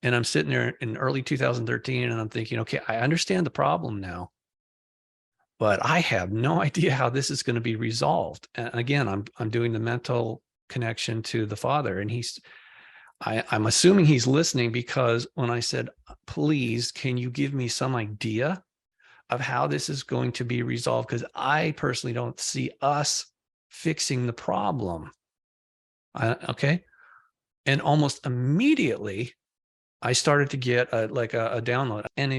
And I'm sitting there in early 2013 and I'm thinking, okay, I understand the problem now, but I have no idea how this is going to be resolved. And again, I'm doing the mental connection to the Father, and I'm assuming he's listening, because when I said, please, can you give me some idea of how this is going to be resolved? Because I personally don't see us fixing the problem. Okay. And almost immediately I started to get a download, and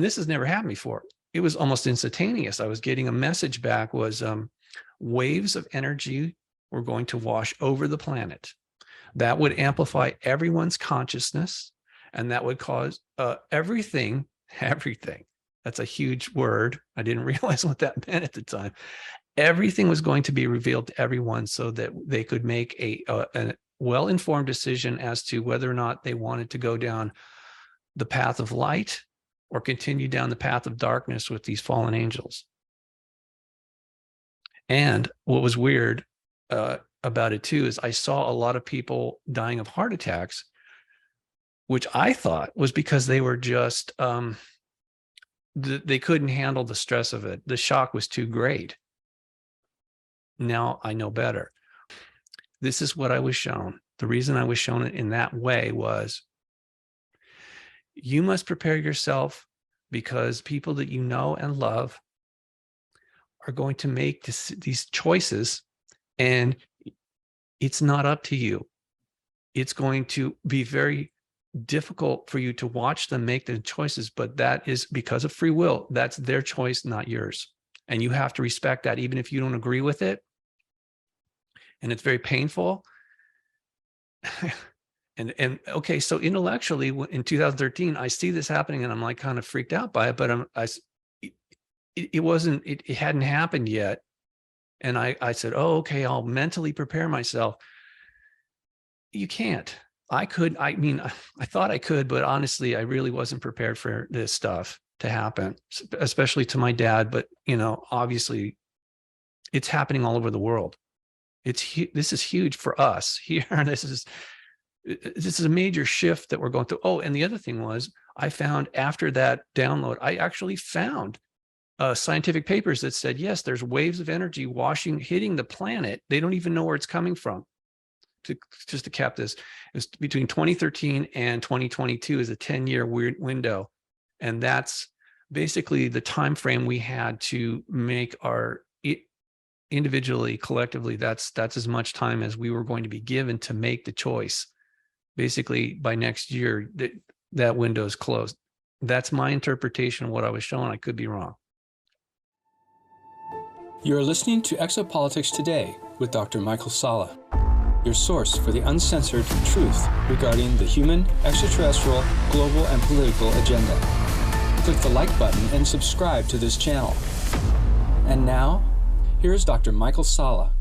this has never happened before. It was almost instantaneous. I was getting a message back, was waves of energy were going to wash over the planet. That would amplify everyone's consciousness, and that would cause everything. That's a huge word. I didn't realize what that meant at the time. Everything was going to be revealed to everyone so that they could make a well-informed decision as to whether or not they wanted to go down the path of light or continue down the path of darkness with these fallen angels. And what was weird about it too is I saw a lot of people dying of heart attacks, which I thought was because they were just they couldn't handle the stress of it. The shock was too great. Now I know better. This is what I was shown. The reason I was shown it in that way was, you must prepare yourself, because people that you know and love are going to make these choices, and it's not up to you. It's going to be very difficult for you to watch them make the choices, but that is because of free will. That's their choice, not yours. And you have to respect that, even if you don't agree with it. And it's very painful. and okay, so intellectually in 2013, I see this happening and I'm like kind of freaked out by it, but it hadn't happened yet. And I said, oh, okay, I'll mentally prepare myself. You can't. I thought I could, but honestly, I really wasn't prepared for this stuff to happen, especially to my dad. But, obviously it's happening all over the world. This is huge for us here. This is a major shift that we're going through. Oh, and the other thing was, I found after that download, I actually found scientific papers that said, yes, there's waves of energy hitting the planet. They don't even know where it's coming from. Just to cap this, it's between 2013 and 2022 is a 10-year window. And that's basically the time frame we had to make our individually, collectively, that's as much time as we were going to be given to make the choice. Basically, by next year, that window is closed. That's my interpretation of what I was shown. I could be wrong. You're listening to Exopolitics Today with Dr. Michael Salla, your source for the uncensored truth regarding the human, extraterrestrial, global, and political agenda. Click the like button and subscribe to this channel. And now, here's Dr. Michael Salla.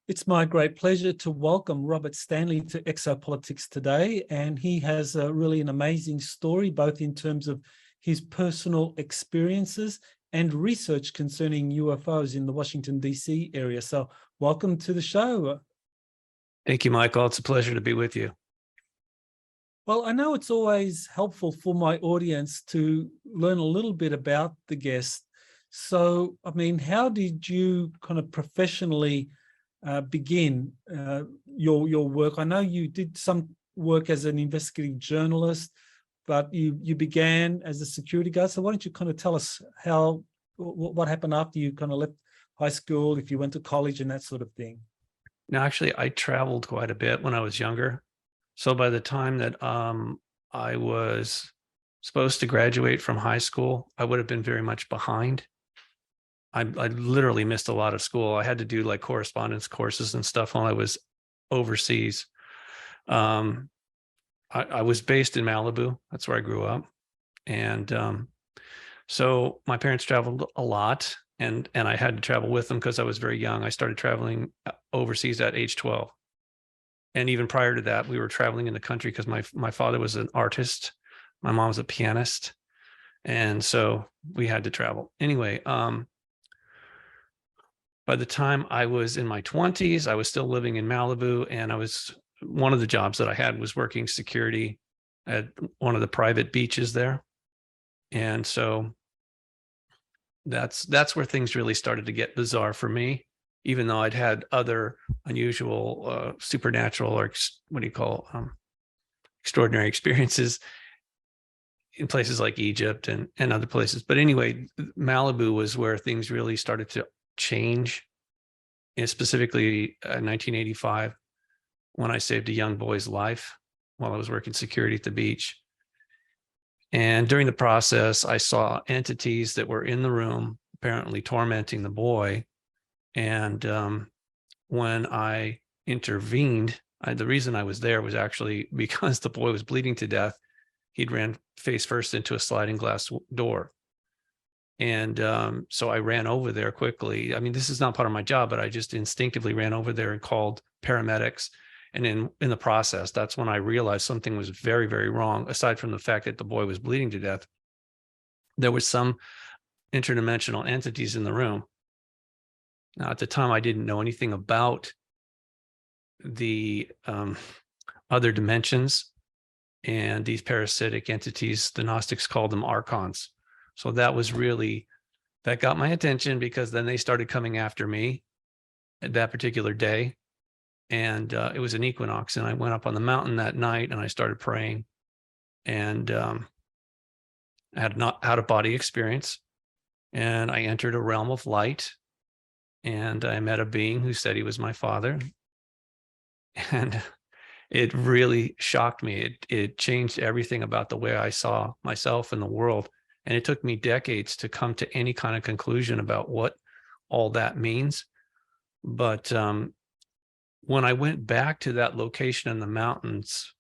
It's my great pleasure to welcome Robert Stanley to Exopolitics Today, and he has really an amazing story, both in terms of his personal experiences and research concerning UFOs in the Washington, D.C. area. So welcome to the show. Thank you, Michael. It's a pleasure to be with you. Well, I know it's always helpful for my audience to learn a little bit about the guest. So, how did you kind of professionally begin your work? I know you did some work as an investigative journalist, but you began as a security guard. So why don't you kind of tell us what happened after you kind of left high school, if you went to college and that sort of thing? Now, actually, I traveled quite a bit when I was younger. So by the time that I was supposed to graduate from high school, I would have been very much behind. I literally missed a lot of school. I had to do like correspondence courses and stuff while I was overseas. I was based in Malibu. That's where I grew up. And so my parents traveled a lot, and I had to travel with them because I was very young. I started traveling overseas at age 12. And even prior to that, we were traveling in the country because my father was an artist. My mom was a pianist. And so we had to travel. Anyway, by the time I was in my 20s, I was still living in Malibu, and I was one of the jobs that I had was working security at one of the private beaches there. And so that's where things really started to get bizarre for me, even though I'd had other unusual, supernatural, or what do you call, extraordinary experiences in places like Egypt and other places. But anyway, Malibu was where things really started to change, and specifically 1985, when I saved a young boy's life while I was working security at the beach. And during the process, I saw entities that were in the room, apparently tormenting the boy. And when I intervened, the reason I was there was actually because the boy was bleeding to death. He'd ran face first into a sliding glass door. And so I ran over there quickly. I mean, this is not part of my job, but I just instinctively ran over there and called paramedics. And in the process, that's when I realized something was very, very wrong. Aside from the fact that the boy was bleeding to death, there was some interdimensional entities in the room. Now, at the time, I didn't know anything about the other dimensions and these parasitic entities. The Gnostics called them archons. So that got my attention, because then they started coming after me at that particular day. And it was an equinox, and I went up on the mountain that night and I started praying, and I had not out of body experience, and I entered a realm of light, and I met a being who said he was my father. And it really shocked me. It changed everything about the way I saw myself and the world. And it took me decades to come to any kind of conclusion about what all that means. But when I went back to that location in the mountains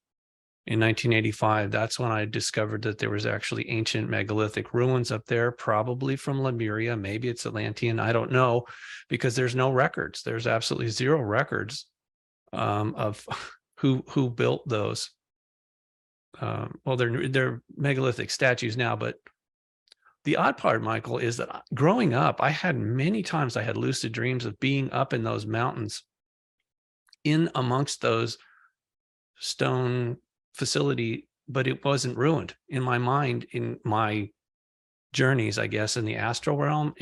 in 1985, that's when I discovered that there was actually ancient megalithic ruins up there, probably from Lemuria. Maybe it's Atlantean. I don't know, because there's no records. There's absolutely zero records of who built those. Well, they're megalithic statues now, but the odd part, Michael, is that growing up, I had many times I had lucid dreams of being up in those mountains, in amongst those stone facility, but it wasn't ruined. In my mind, in my journeys, I guess, in the astral realm,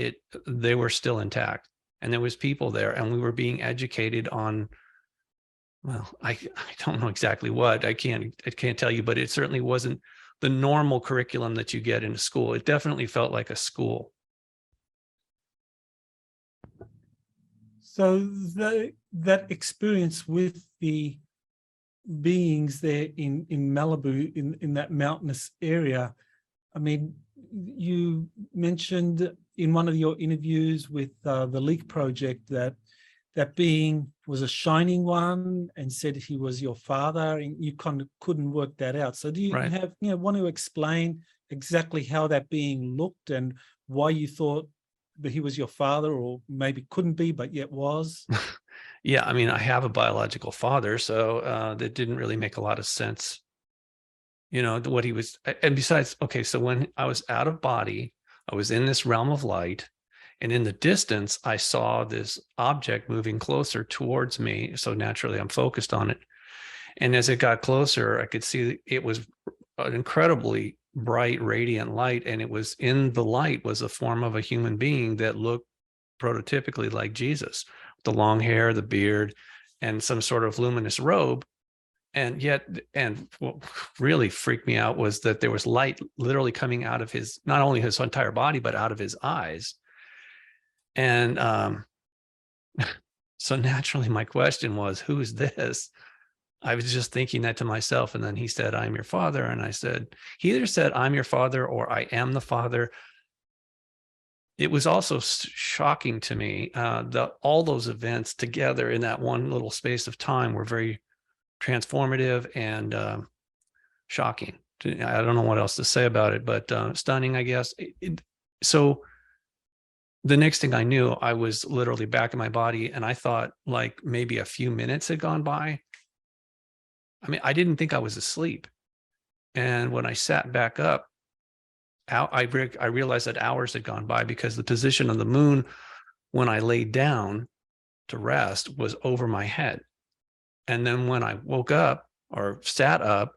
they were still intact, and there was people there, and we were being educated on, well, I don't know exactly what. I can't tell you, but it certainly wasn't the normal curriculum that you get in a school. It definitely felt like a school. So that experience with the beings there in Malibu, in that mountainous area, I mean, you mentioned in one of your interviews with the Leak Project that being was a shining one and said he was your father, and you kind of couldn't work that out. So do you Right. want to explain exactly how that being looked and why you thought that he was your father, or maybe couldn't be, but yet was? Yeah, I mean, I have a biological father, so that didn't really make a lot of sense. You know, what he was, and besides, okay, so when I was out of body, I was in this realm of light, and in the distance, I saw this object moving closer towards me. So naturally, I'm focused on it. And as it got closer, I could see it was an incredibly bright, radiant light. And it was, in the light was a form of a human being that looked prototypically like Jesus, the long hair, the beard, and some sort of luminous robe. And yet, and what really freaked me out was that there was light literally coming out of his, not only his entire body, but out of his eyes. And so naturally, my question was, who is this? I was just thinking that to myself. And then he said, I'm your father. And I said, he either said, I'm your father, or I am the father. It was also shocking to me that all those events together in that one little space of time were very transformative and shocking. I don't know what else to say about it, but stunning, I guess. So the next thing I knew, I was literally back in my body, and I thought like maybe a few minutes had gone by. I mean, I didn't think I was asleep. And when I sat back up, I realized that hours had gone by, because the position of the moon when I laid down to rest was over my head. And then when I woke up or sat up,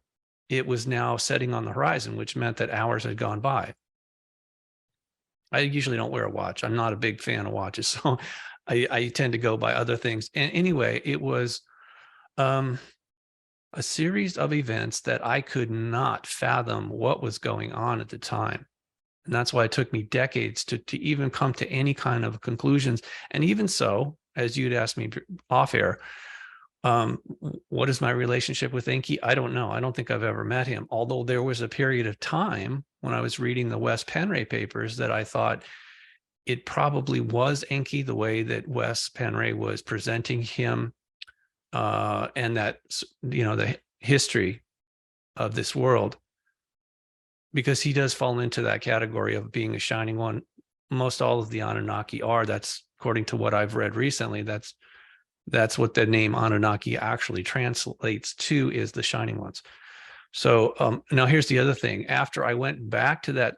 it was now setting on the horizon, which meant that hours had gone by. I usually don't wear a watch. I'm not a big fan of watches, so I tend to go by other things. And anyway, it was a series of events that I could not fathom what was going on at the time. And that's why it took me decades to even come to any kind of conclusions. And even so, as you'd asked me off air, what is my relationship with Enki? I don't know. I don't think I've ever met him. Although there was a period of time when I was reading the Wes Penray papers that I thought it probably was Enki, the way that Wes Penray was presenting him, and that, you know, the history of this world, because he does fall into that category of being a shining one. Most all of the Anunnaki are. That's according to what I've read recently. That's what the name Anunnaki actually translates to, is the shining ones. So now here's the other thing. After I went back to that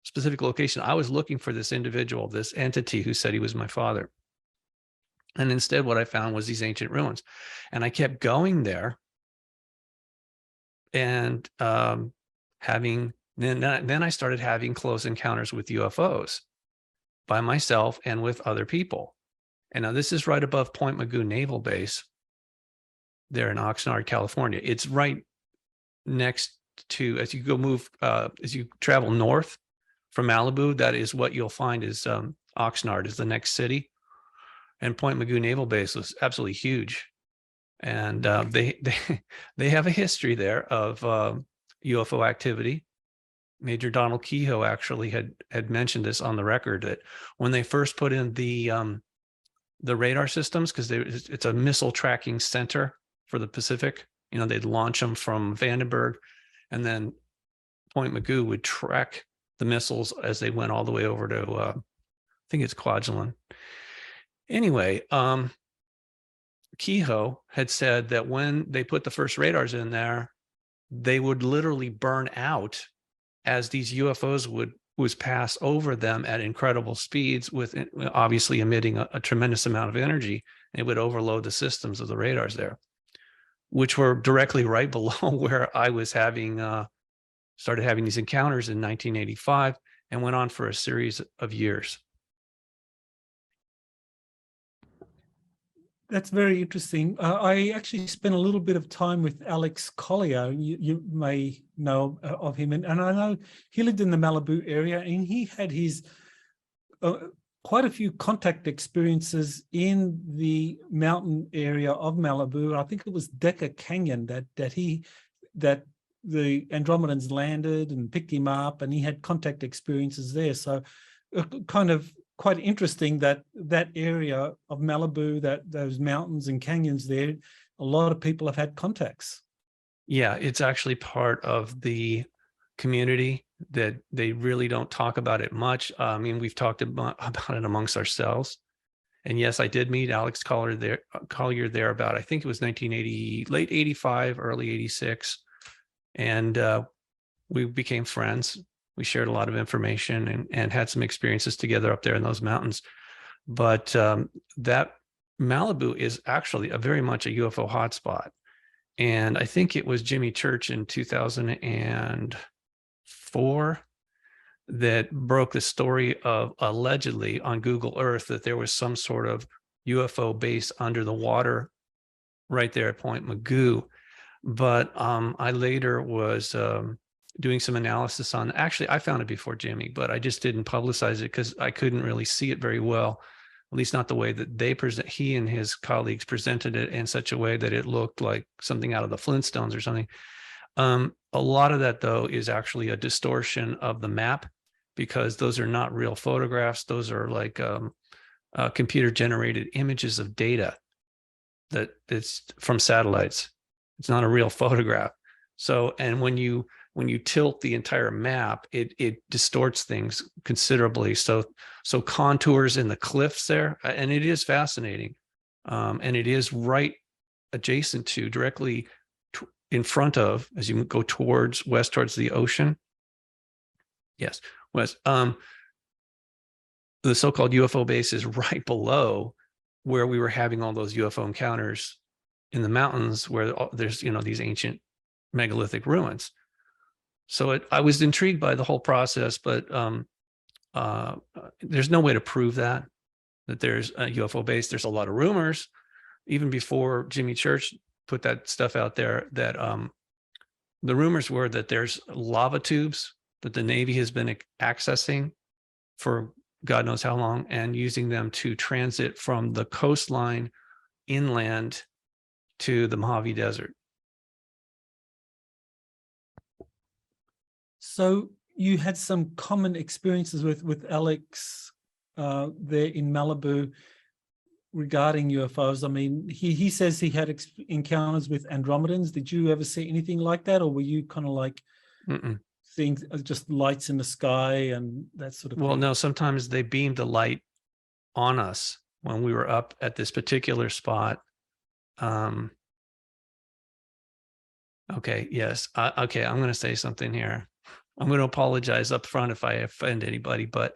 specific location, I was looking for this individual, this entity who said he was my father. And instead what I found was these ancient ruins. And I kept going there and then I started having close encounters with UFOs by myself and with other people. And now this is right above Point Magoo Naval Base there in Oxnard, California. It's right next to, as you travel north from Malibu, that is what you'll find is Oxnard is the next city. And Point Magoo Naval Base was absolutely huge. And they have a history there of UFO activity. Major Donald Kehoe actually had mentioned this on the record, that when they first put in the radar systems, because it's a missile tracking center for the Pacific, you know, they'd launch them from Vandenberg, and then Point Magoo would track the missiles as they went all the way over to, I think it's Kwajalein. Anyway, Kehoe had said that when they put the first radars in there, they would literally burn out as these UFOs would pass over them at incredible speeds, with obviously emitting a tremendous amount of energy. And it would overload the systems of the radars there, which were directly right below where I was started having these encounters in 1985, and went on for a series of years. That's very interesting. I actually spent a little bit of time with Alex Collier. You may know of him. And I know he lived in the Malibu area, and he had his quite a few contact experiences in the mountain area of Malibu. I think it was Decker Canyon that the Andromedans landed and picked him up, and he had contact experiences there. So kind of quite interesting that area of Malibu, those mountains and canyons there, a lot of people have had contacts. Yeah, it's actually part of the community that they really don't talk about it much. I mean, we've talked about it amongst ourselves. And yes, I did meet Alex Collier there about, I think it was 1980, late 85, early 86. And we became friends. We shared a lot of information and had some experiences together up there in those mountains. But that Malibu is actually very much a UFO hotspot. And I think it was Jimmy Church in 2004 that broke the story of, allegedly on Google Earth, that there was some sort of UFO base under the water right there at Point Magoo. But I later was doing some analysis on, actually, I found it before Jimmy, but I just didn't publicize it because I couldn't really see it very well, at least not the way that he and his colleagues presented it, in such a way that it looked like something out of the Flintstones or something. A lot of that, though, is actually a distortion of the map, because those are not real photographs. Those are like computer generated images of data that's from satellites. It's not a real photograph. So, and when you tilt the entire map, it distorts things considerably. So contours in the cliffs there, and it is fascinating. And it is right adjacent to, directly in front of, as you go west towards the ocean. Yes, west. The so-called UFO base is right below where we were having all those UFO encounters in the mountains where there's, these ancient megalithic ruins. So I was intrigued by the whole process, but there's no way to prove that there's a UFO base. There's a lot of rumors, even before Jimmy Church put that stuff out there, that the rumors were that there's lava tubes that the Navy has been accessing for God knows how long, and using them to transit from the coastline inland to the Mojave Desert. So you had some common experiences with Alex there in Malibu regarding UFOs. I mean, he says he had encounters with Andromedans. Did you ever see anything like that, or were you kind of like seeing just lights in the sky and that sort of thing? Well, no, sometimes they beamed a light on us when we were up at this particular spot. Okay, yes. Okay, I'm going to say something here. I'm going to apologize up front if I offend anybody, but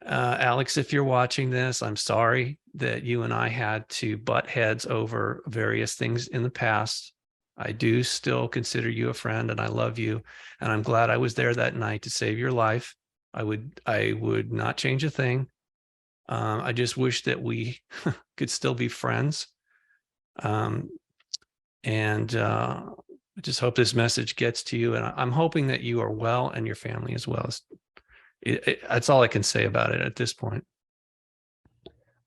Alex, if you're watching this, I'm sorry that you and I had to butt heads over various things in the past. I do still consider you a friend, and I love you, and I'm glad I was there that night to save your life. I would not change a thing. I just wish that we could still be friends. I just hope this message gets to you, and I'm hoping that you are well and your family as well. That's all I can say about it at this point.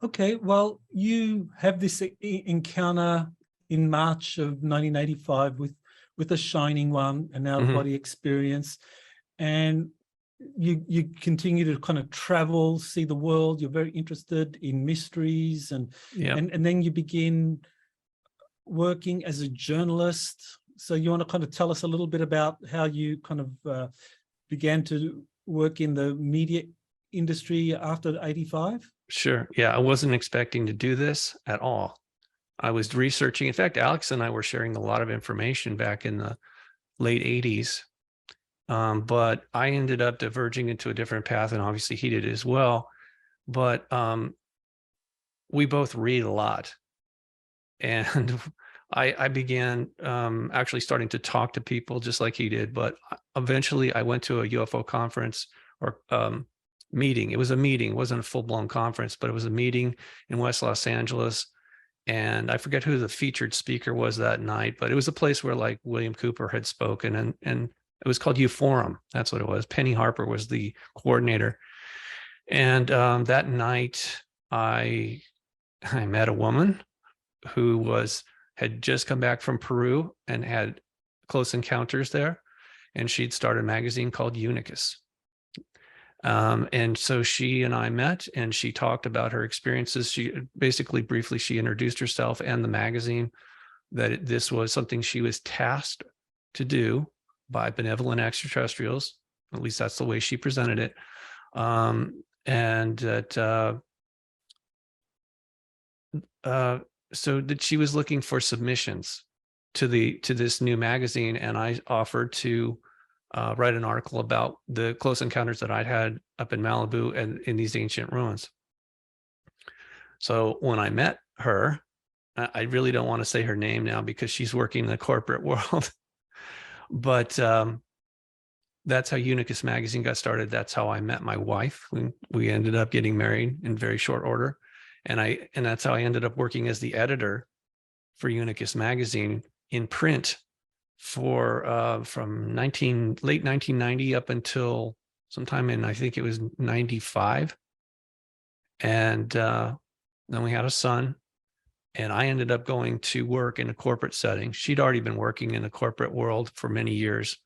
Okay, well, you have this encounter in March of 1985 with a Shining One, an out-of-body experience, and you continue to kind of travel, see the world. You're very interested in mysteries, and then you begin working as a journalist. So you want to kind of tell us a little bit about how you kind of began to work in the media industry after 85? Sure. Yeah, I wasn't expecting to do this at all. I was researching. In fact, Alex and I were sharing a lot of information back in the late 80s. But I ended up diverging into a different path, and obviously he did as well. But we both read a lot. And I began actually starting to talk to people just like he did. But eventually I went to a UFO conference or meeting. It was a meeting. It wasn't a full-blown conference, but it was a meeting in West Los Angeles. And I forget who the featured speaker was that night, but it was a place where like William Cooper had spoken, and it was called U-Forum. That's what it was. Penny Harper was the coordinator. And that night I met a woman who had just come back from Peru and had close encounters there. And she'd started a magazine called Unicus. And so she and I met, and she talked about her experiences. She basically, briefly, she introduced herself and the magazine, that this was something she was tasked to do by benevolent extraterrestrials. At least that's the way she presented it. And that so that she was looking for submissions to this new magazine, and I offered to write an article about the close encounters that I'd had up in Malibu and in these ancient ruins. So when I met her, I really don't want to say her name now because she's working in the corporate world, but that's how Unicus magazine got started. That's how I met my wife. We ended up getting married in very short order. And that's how I ended up working as the editor for Unicus magazine in print for from late 1990 up until sometime in, I think it was 95. And then we had a son, and I ended up going to work in a corporate setting. She'd already been working in the corporate world for many years.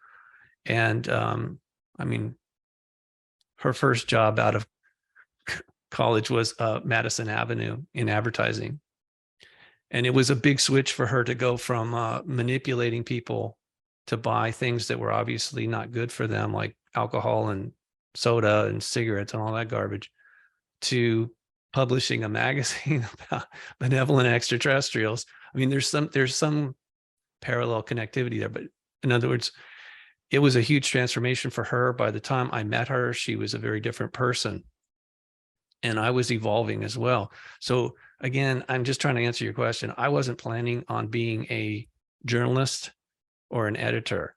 And I mean, her first job out of college was Madison Avenue in advertising. And it was a big switch for her to go from manipulating people to buy things that were obviously not good for them, like alcohol and soda and cigarettes and all that garbage, to publishing a magazine about benevolent extraterrestrials. I mean, there's some parallel connectivity there, but in other words, it was a huge transformation for her. By the time I met her, she was a very different person, and I was evolving as well. So again, I'm just trying to answer your question. I wasn't planning on being a journalist or an editor.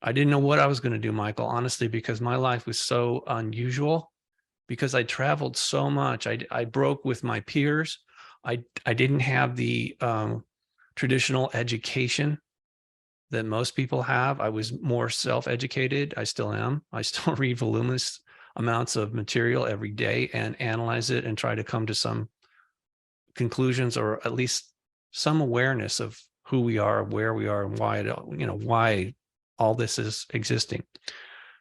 I didn't know what I was going to do, Michael, honestly, because my life was so unusual, because I traveled so much. I broke with my peers. I didn't have the traditional education that most people have. I was more self-educated. I still am. I still read voluminous amounts of material every day and analyze it and try to come to some conclusions, or at least some awareness of who we are, where we are, and why why all this is existing.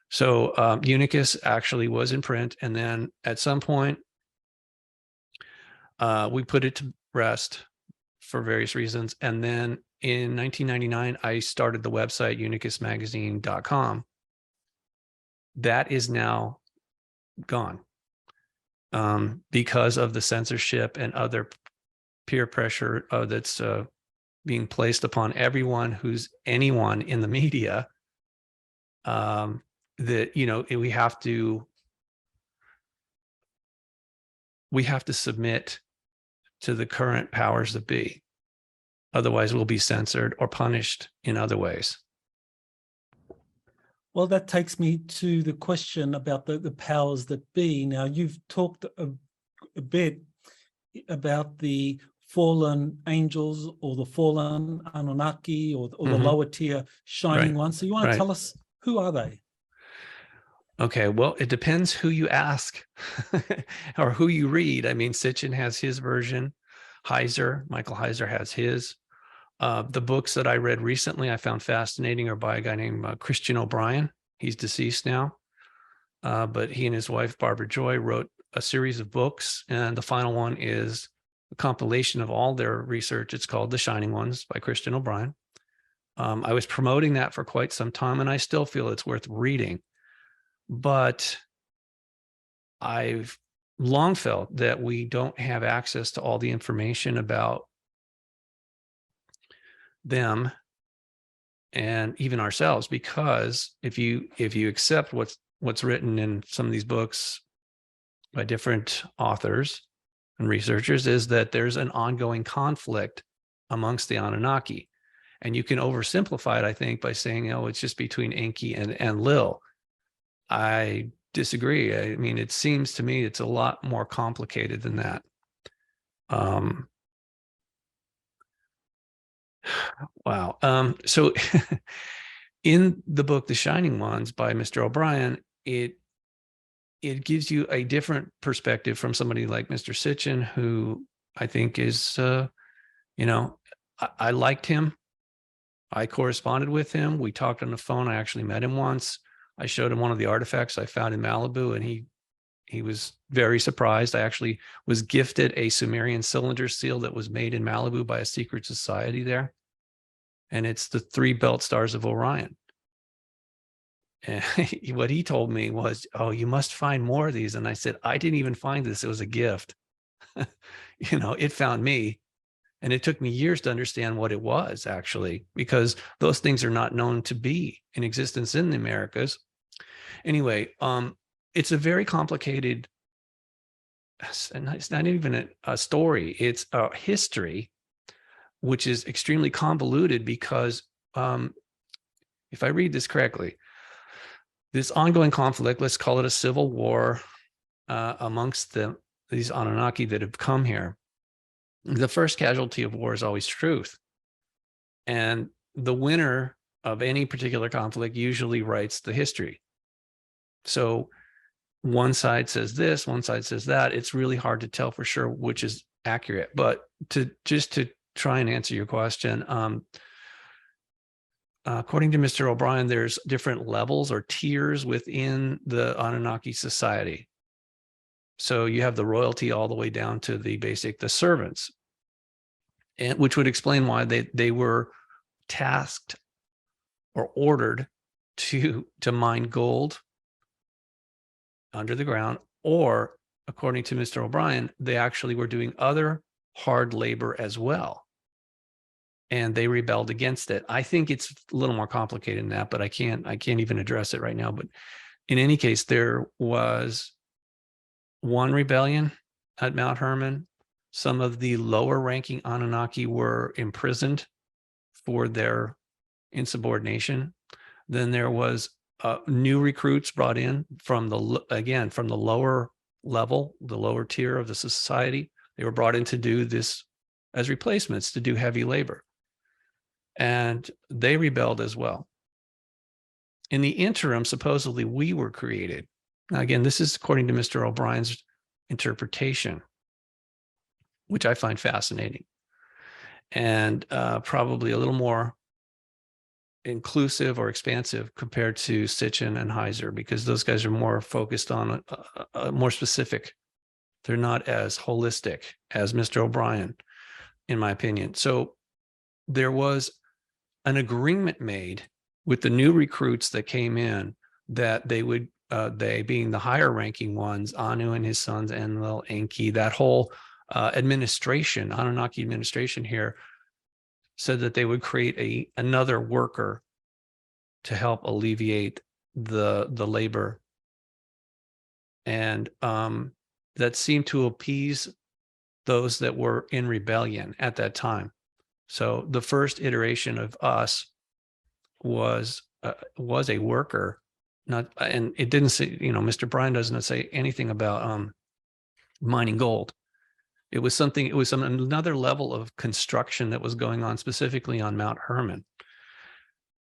So Unicus actually was in print, and then at some point we put it to rest for various reasons. And then in 1999, I started the website unicusmagazine.com. That is now gone because of the censorship and other peer pressure that's being placed upon everyone who's anyone in the media. That we have to submit to the current powers that be. Otherwise, we'll be censored or punished in other ways. Well, that takes me to the question about the powers that be. Now, you've talked a bit about the fallen angels, or the fallen Anunnaki, or the lower tier shining ones. So you want to tell us, who are they? Okay, well, it depends who you ask or who you read. I mean, Sitchin has his version. Michael Heiser has his. The books that I read recently, I found fascinating, are by a guy named Christian O'Brien. He's deceased now, but he and his wife, Barbara Joy, wrote a series of books, and the final one is a compilation of all their research. It's called The Shining Ones by Christian O'Brien. I was promoting that for quite some time, and I still feel it's worth reading. But I've long felt that we don't have access to all the information about them and even ourselves, because if you accept what's written in some of these books by different authors and researchers, is that there's an ongoing conflict amongst the Anunnaki. And you can oversimplify it, I think, by saying, oh, it's just between Enki and Lil. I disagree. I mean, it seems to me it's a lot more complicated than that. Wow. So in the book, The Shining Ones by Mr. O'Brien, it gives you a different perspective from somebody like Mr. Sitchin, who I think is, I liked him. I corresponded with him. We talked on the phone. I actually met him once. I showed him one of the artifacts I found in Malibu, and he was very surprised. I actually was gifted a Sumerian cylinder seal that was made in Malibu by a secret society there. And it's the 3 belt stars of Orion. And what he told me was, oh, you must find more of these. And I said, I didn't even find this. It was a gift. It found me. And it took me years to understand what it was, actually, because those things are not known to be in existence in the Americas. Anyway, it's a very complicated, it's not even a story, it's a history, which is extremely convoluted, because if I read this correctly, this ongoing conflict, let's call it a civil war amongst these Anunnaki that have come here. The first casualty of war is always truth. And the winner of any particular conflict usually writes the history. So one side says this, one side says that. It's really hard to tell for sure which is accurate. But to try and answer your question, according to Mr. O'Brien, there's different levels or tiers within the Anunnaki society. So you have the royalty all the way down to the servants, and which would explain why they were tasked or ordered to mine gold under the ground, or according to Mr. O'Brien, they actually were doing other hard labor as well. And they rebelled against it. I think it's a little more complicated than that, but I can't even address it right now. But in any case, there was one rebellion at Mount Hermon. Some of the lower ranking Anunnaki were imprisoned for their insubordination. Then there was new recruits brought in from from the lower level, the lower tier of the society. They were brought in to do this as replacements, to do heavy labor. And they rebelled as well. In the interim, supposedly we were created. Now, again, this is according to Mr. O'Brien's interpretation, which I find fascinating, and probably a little more inclusive or expansive compared to Sitchin and Heiser, because those guys are more focused on a more specific. They're not as holistic as Mr. O'Brien, in my opinion. So there was an agreement made with the new recruits that came in that they would, they being the higher ranking ones, Anu and his sons, Enlil, Enki, that whole administration, Anunnaki administration here, said that they would create another worker to help alleviate the labor. And that seemed to appease those that were in rebellion at that time. So the first iteration of us was a worker, not, and it didn't say, you know, Mr. Bryan doesn't say anything about mining gold. It was something, it was another level of construction that was going on specifically on Mount Hermon,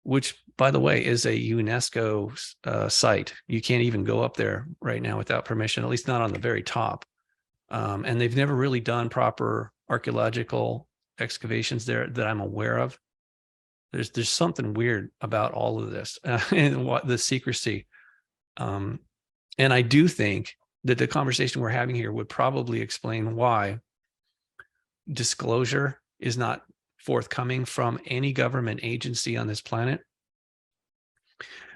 which, by the way, is a UNESCO site. You can't even go up there right now without permission, at least not on the very top. And they've never really done proper archaeological excavations there that I'm aware of. There's something weird about all of this and what the secrecy. And I do think that the conversation we're having here would probably explain why disclosure is not forthcoming from any government agency on this planet,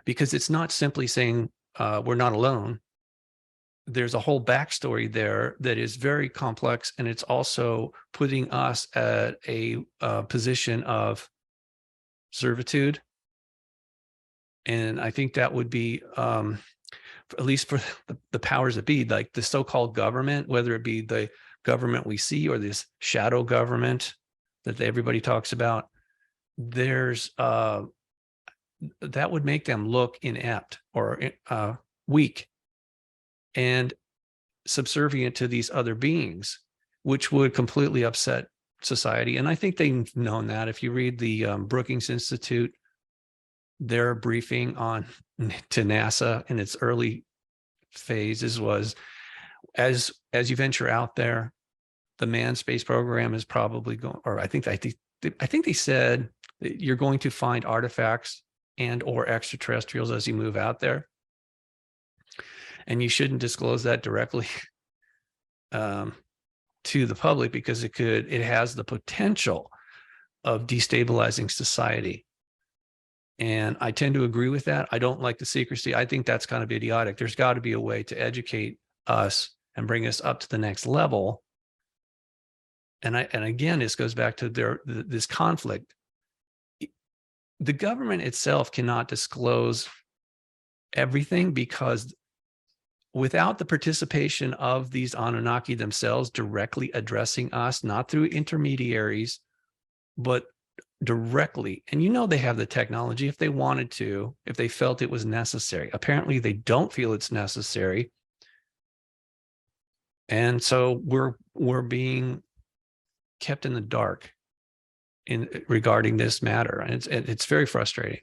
because it's not simply saying we're not alone. There's a whole backstory there that is very complex, and it's also putting us at a position of servitude. And I think that would be, at least for the powers that be, like the so-called government, whether it be the government we see or this shadow government that everybody talks about, there's that would make them look inept or weak and subservient to these other beings, which would completely upset society. And I think they've known that. If you read the Brookings Institute, their briefing on to NASA in its early phases was, as you venture out there, the manned space program is probably going, or I think they said that you're going to find artifacts and or extraterrestrials as you move out there, and you shouldn't disclose that directly to the public, because it has the potential of destabilizing society. And I tend to agree with that. I don't like the secrecy. I think that's kind of idiotic. There's got to be a way to educate us and bring us up to the next level. And again, this goes back to this conflict. The government itself cannot disclose everything, because without the participation of these Anunnaki themselves directly addressing us, not through intermediaries, but directly. And you know, they have the technology if they wanted to, if they felt it was necessary. Apparently they don't feel it's necessary. And so we're being kept in the dark regarding this matter. And it's very frustrating.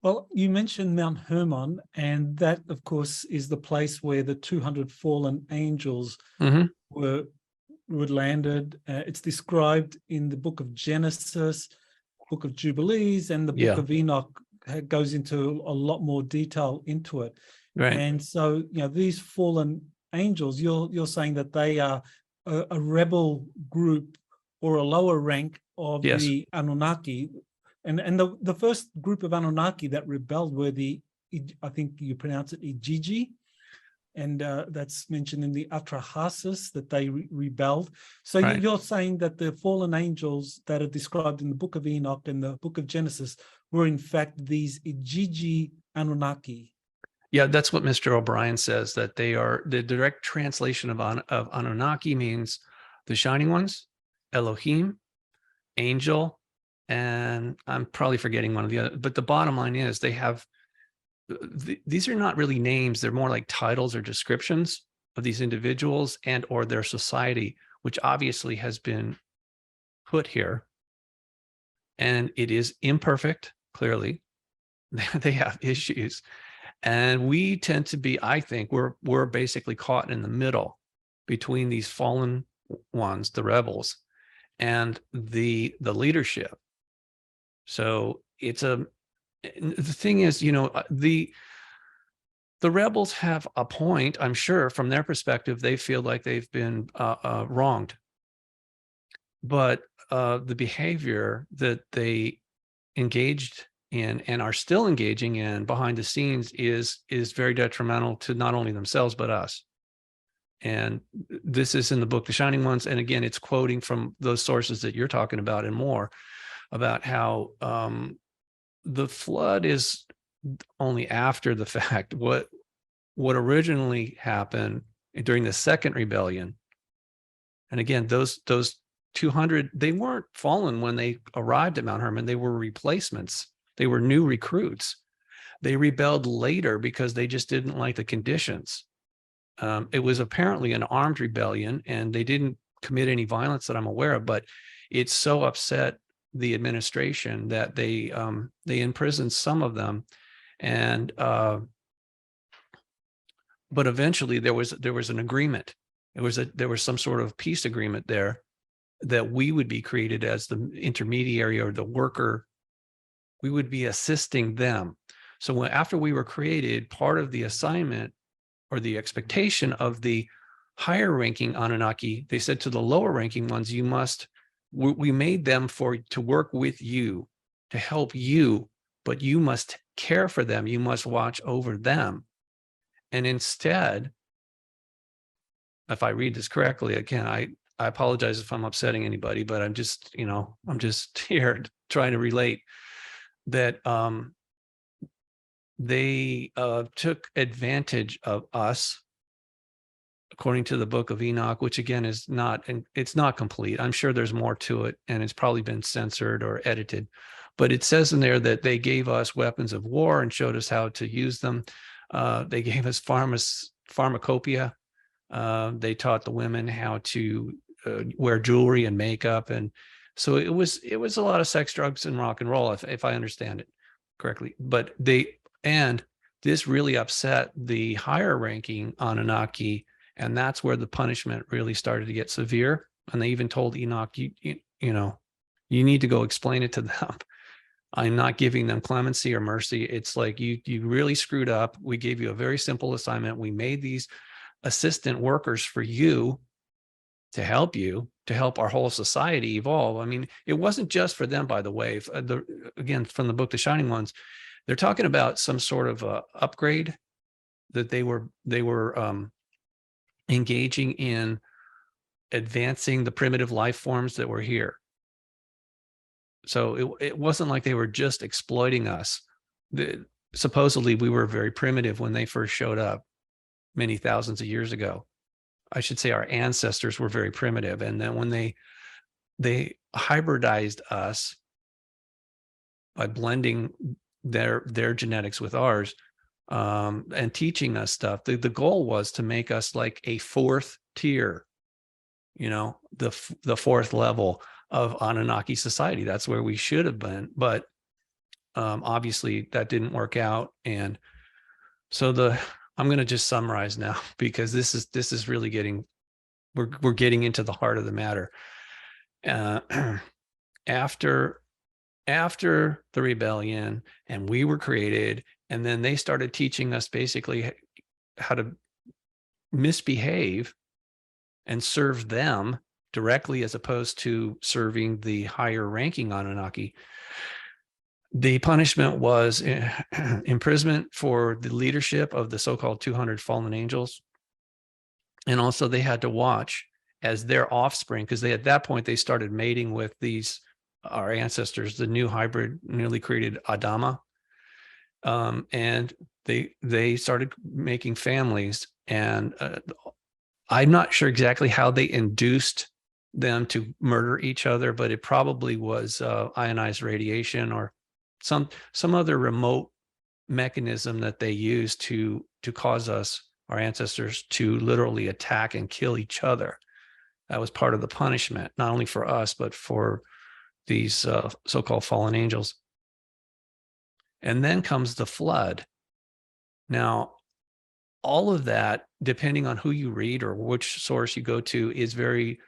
Well, you mentioned Mount Hermon, and that, of course, is the place where the 200 fallen angels were landed. It's described in the book of Genesis, book of Jubilees, and the book of Enoch goes into a lot more detail into it. Right. And so, you know, these fallen angels, you're saying that they are a rebel group or a lower rank of the Anunnaki. And the first group of Anunnaki that rebelled were I think you pronounce it Igigi, and that's mentioned in the Atrahasis that they rebelled. So you're saying that the fallen angels that are described in the book of Enoch and the book of Genesis were in fact these Igigi Anunnaki. Yeah, that's what Mr. O'Brien says, that they are the direct translation of Anunnaki means the shining ones, Elohim, angel, and I'm probably forgetting one of the other, but the bottom line is they have, these are not really names. They're more like titles or descriptions of these individuals and or their society, which obviously has been put here. And it is imperfect, clearly. They have issues. And we tend to be, I think, we're basically caught in the middle between these fallen ones, the rebels, and the leadership. So it's the thing is, the rebels have a point. I'm sure from their perspective, they feel like they've been wronged. But the behavior that they engaged in and are still engaging in behind the scenes is very detrimental to not only themselves, but us. And this is in the book, The Shining Ones. And again, it's quoting from those sources that you're talking about and more about how the flood is only after the fact. What originally happened during the second rebellion. And again, those 200, they weren't fallen when they arrived at Mount Hermon. They were replacements. They were new recruits. They rebelled later because they just didn't like the conditions. It was apparently an armed rebellion, and they didn't commit any violence that I'm aware of, but it so upset the administration that they imprisoned some of them. And but eventually there was an agreement. There was some sort of peace agreement there that we would be created as the intermediary or the worker. We would be assisting them. So after we were created, part of the assignment or the expectation of the higher ranking Anunnaki, they said to the lower ranking ones, we made them to work with you, to help you, but you must care for them. You must watch over them. And instead, if I read this correctly, again, I apologize if I'm upsetting anybody, but I'm just here trying to relate that they took advantage of us, according to the Book of Enoch, which again is not, and it's not complete. I'm sure there's more to it, and it's probably been censored or edited. But it says in there that they gave us weapons of war and showed us how to use them. They gave us pharmacopoeia. They taught the women how to wear jewelry and makeup, and so it was a lot of sex, drugs, and rock and roll, if I understand it correctly. But this really upset the higher ranking Anunnaki, and that's where the punishment really started to get severe. And they even told Enoch, you need to go explain it to them. I'm not giving them clemency or mercy. It's like you really screwed up. We gave you a very simple assignment. We made these assistant workers for you to help our whole society evolve. I mean, it wasn't just for them, by the way. Again, from the book, The Shining Ones, they're talking about some sort of upgrade that they were engaging in, advancing the primitive life forms that were here. So it wasn't like they were just exploiting us. Supposedly, we were very primitive when they first showed up many thousands of years ago. I should say our ancestors were very primitive. And then when they hybridized us by blending their genetics with ours, and teaching us stuff, the goal was to make us like a fourth tier, the fourth level of Anunnaki society. That's where we should have been. But obviously that didn't work out. And so I'm going to just summarize now, because this is really we're getting into the heart of the matter. After the rebellion, and we were created, and then they started teaching us basically how to misbehave and serve them directly, as opposed to serving the higher ranking Anunnaki. The punishment was imprisonment for the leadership of the so-called 200 fallen angels. And also they had to watch as their offspring, because at that point they started mating with our ancestors, the new hybrid, newly created Adama. And they started making families, and I'm not sure exactly how they induced them to murder each other, but it probably was ionized radiation or some other remote mechanism that they used to cause us, our ancestors, to literally attack and kill each other. That was part of the punishment, not only for us, but for these so-called fallen angels. And then comes the flood. Now, all of that, depending on who you read or which source you go to, is very,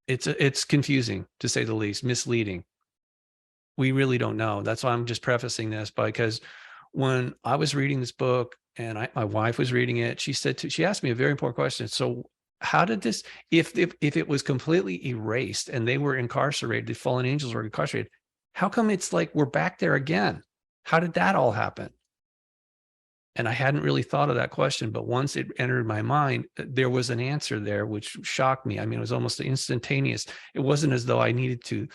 it's confusing, to say the least, misleading. We really don't know. That's why I'm just prefacing this, because when I was reading this book and my wife was reading it, she asked me a very important question. So how did this, if it was completely erased and they were incarcerated, the fallen angels were incarcerated, how come it's like we're back there again? How did that all happen? And I hadn't really thought of that question, but once it entered my mind, there was an answer there, which shocked me. I mean, it was almost instantaneous. It wasn't as though I needed to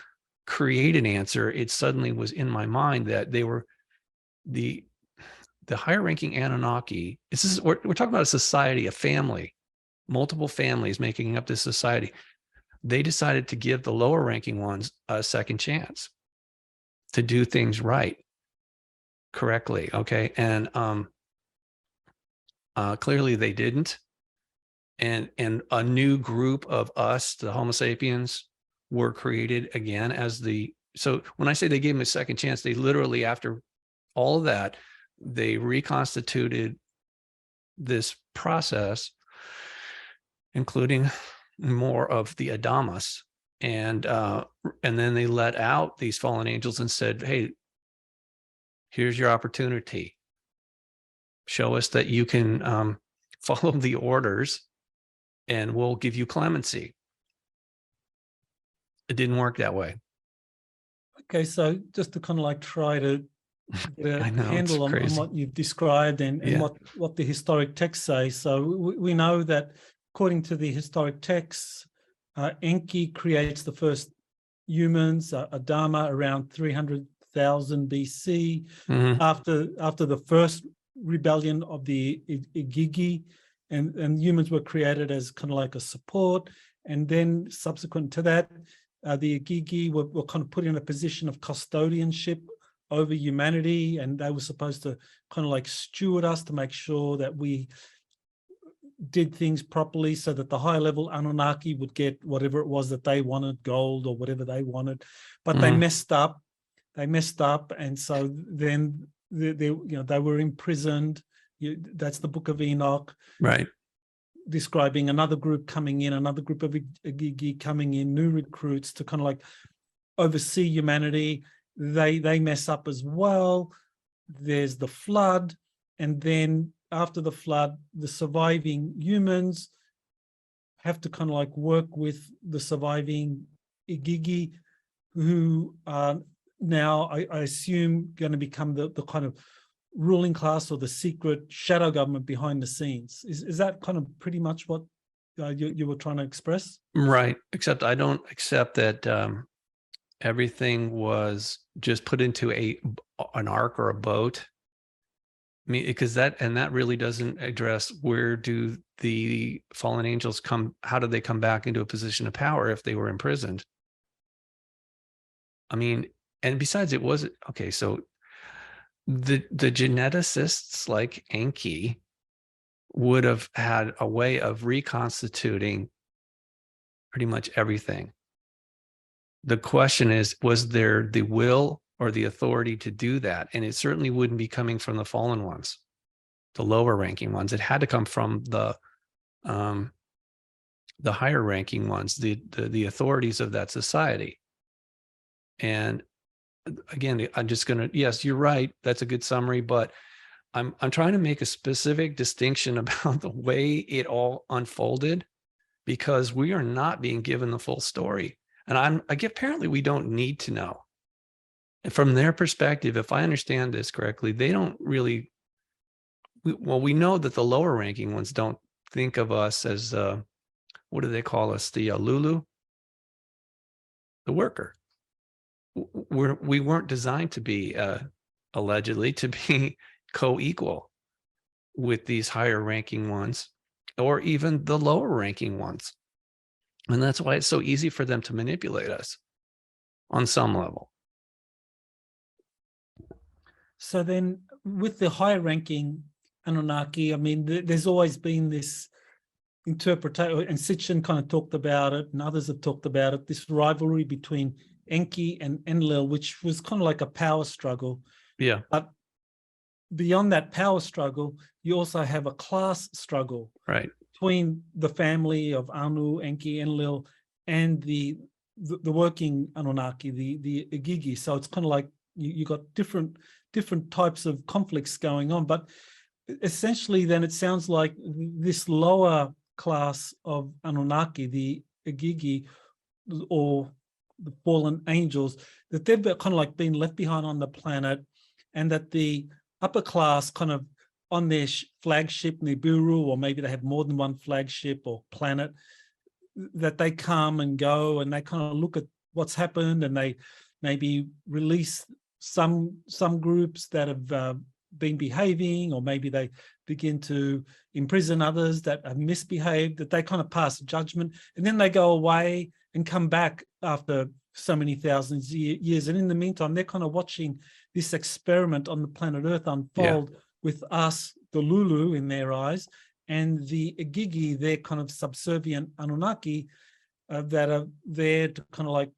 create an answer. It suddenly was in my mind that they were the higher ranking Anunnaki. We're talking about a society, a family, multiple families making up this society. They decided to give the lower ranking ones a second chance to do things right, correctly. Okay. And clearly they didn't. And a new group of us, the Homo sapiens, were created again so when I say they gave them a second chance, they literally, after all of that, they reconstituted this process, including more of the Adamas. And then they let out these fallen angels and said, hey, here's your opportunity. Show us that you can follow the orders and we'll give you clemency. It didn't work that way. Okay, so just to kind of like try to get a handle on what you've described and what the historic texts say. So we know that according to the historic texts, Enki creates the first humans, Adama, around 300,000 BC, after the first rebellion of the Igigi, and humans were created as kind of like a support. And then subsequent to that, the Igigi were kind of put in a position of custodianship over humanity, and they were supposed to kind of like steward us to make sure that we did things properly, so that the high level Anunnaki would get whatever it was that they wanted, gold or whatever they wanted. But they messed up. And so then they were imprisoned. That's the Book of Enoch, right? Describing another group coming in, another group of Igigi coming in, new recruits to kind of like oversee humanity. They mess up as well. There's the flood, and then after the flood, the surviving humans have to kind of like work with the surviving Igigi, who are now, I assume, going to become the kind of ruling class or the secret shadow government behind the scenes. Is that kind of pretty much what you were trying to express? Right. Except I don't accept that everything was just put into an ark or a boat. I mean, because that really doesn't address where do the fallen angels come, how did they come back into a position of power if they were imprisoned? I mean, and besides, it was, okay, so the geneticists like Enki would have had a way of reconstituting pretty much everything. The question is, was there the will or the authority to do that? And it certainly wouldn't be coming from the fallen ones, the lower ranking ones. It had to come from the higher ranking ones, the authorities of that society. And again, I'm just going to, yes, you're right. That's a good summary, but I'm trying to make a specific distinction about the way it all unfolded, because we are not being given the full story. And apparently we don't need to know. And from their perspective, if I understand this correctly, they don't really, we know that the lower ranking ones don't think of us as, what do they call us? The Lulu, the worker. We weren't designed to be a allegedly to be co-equal with these higher ranking ones, or even the lower ranking ones. And that's why it's so easy for them to manipulate us on some level. So then with the higher ranking Anunnaki, I mean, there's always been this interpretation, and Sitchin kind of talked about it, and others have talked about it, this rivalry between Enki and Enlil, which was kind of like a power struggle. Yeah. But beyond that power struggle, you also have a class struggle, right, between the family of Anu, Enki, Enlil, and the working Anunnaki, the Igigi. So it's kind of like you got different types of conflicts going on. But essentially, then it sounds like this lower class of Anunnaki, the Igigi, or the fallen angels, that they've kind of like been left behind on the planet, and that the upper class kind of on their flagship Nibiru, or maybe they have more than one flagship or planet, that they come and go and they kind of look at what's happened, and they maybe release some groups that have been behaving, or maybe they begin to imprison others that have misbehaved, that they kind of pass judgment, and then they go away and come back after so many thousands of years. And in the meantime, they're kind of watching this experiment on the planet Earth unfold with us, the Lulu in their eyes, and the Igigi, they're kind of subservient Anunnaki that are there to kind of like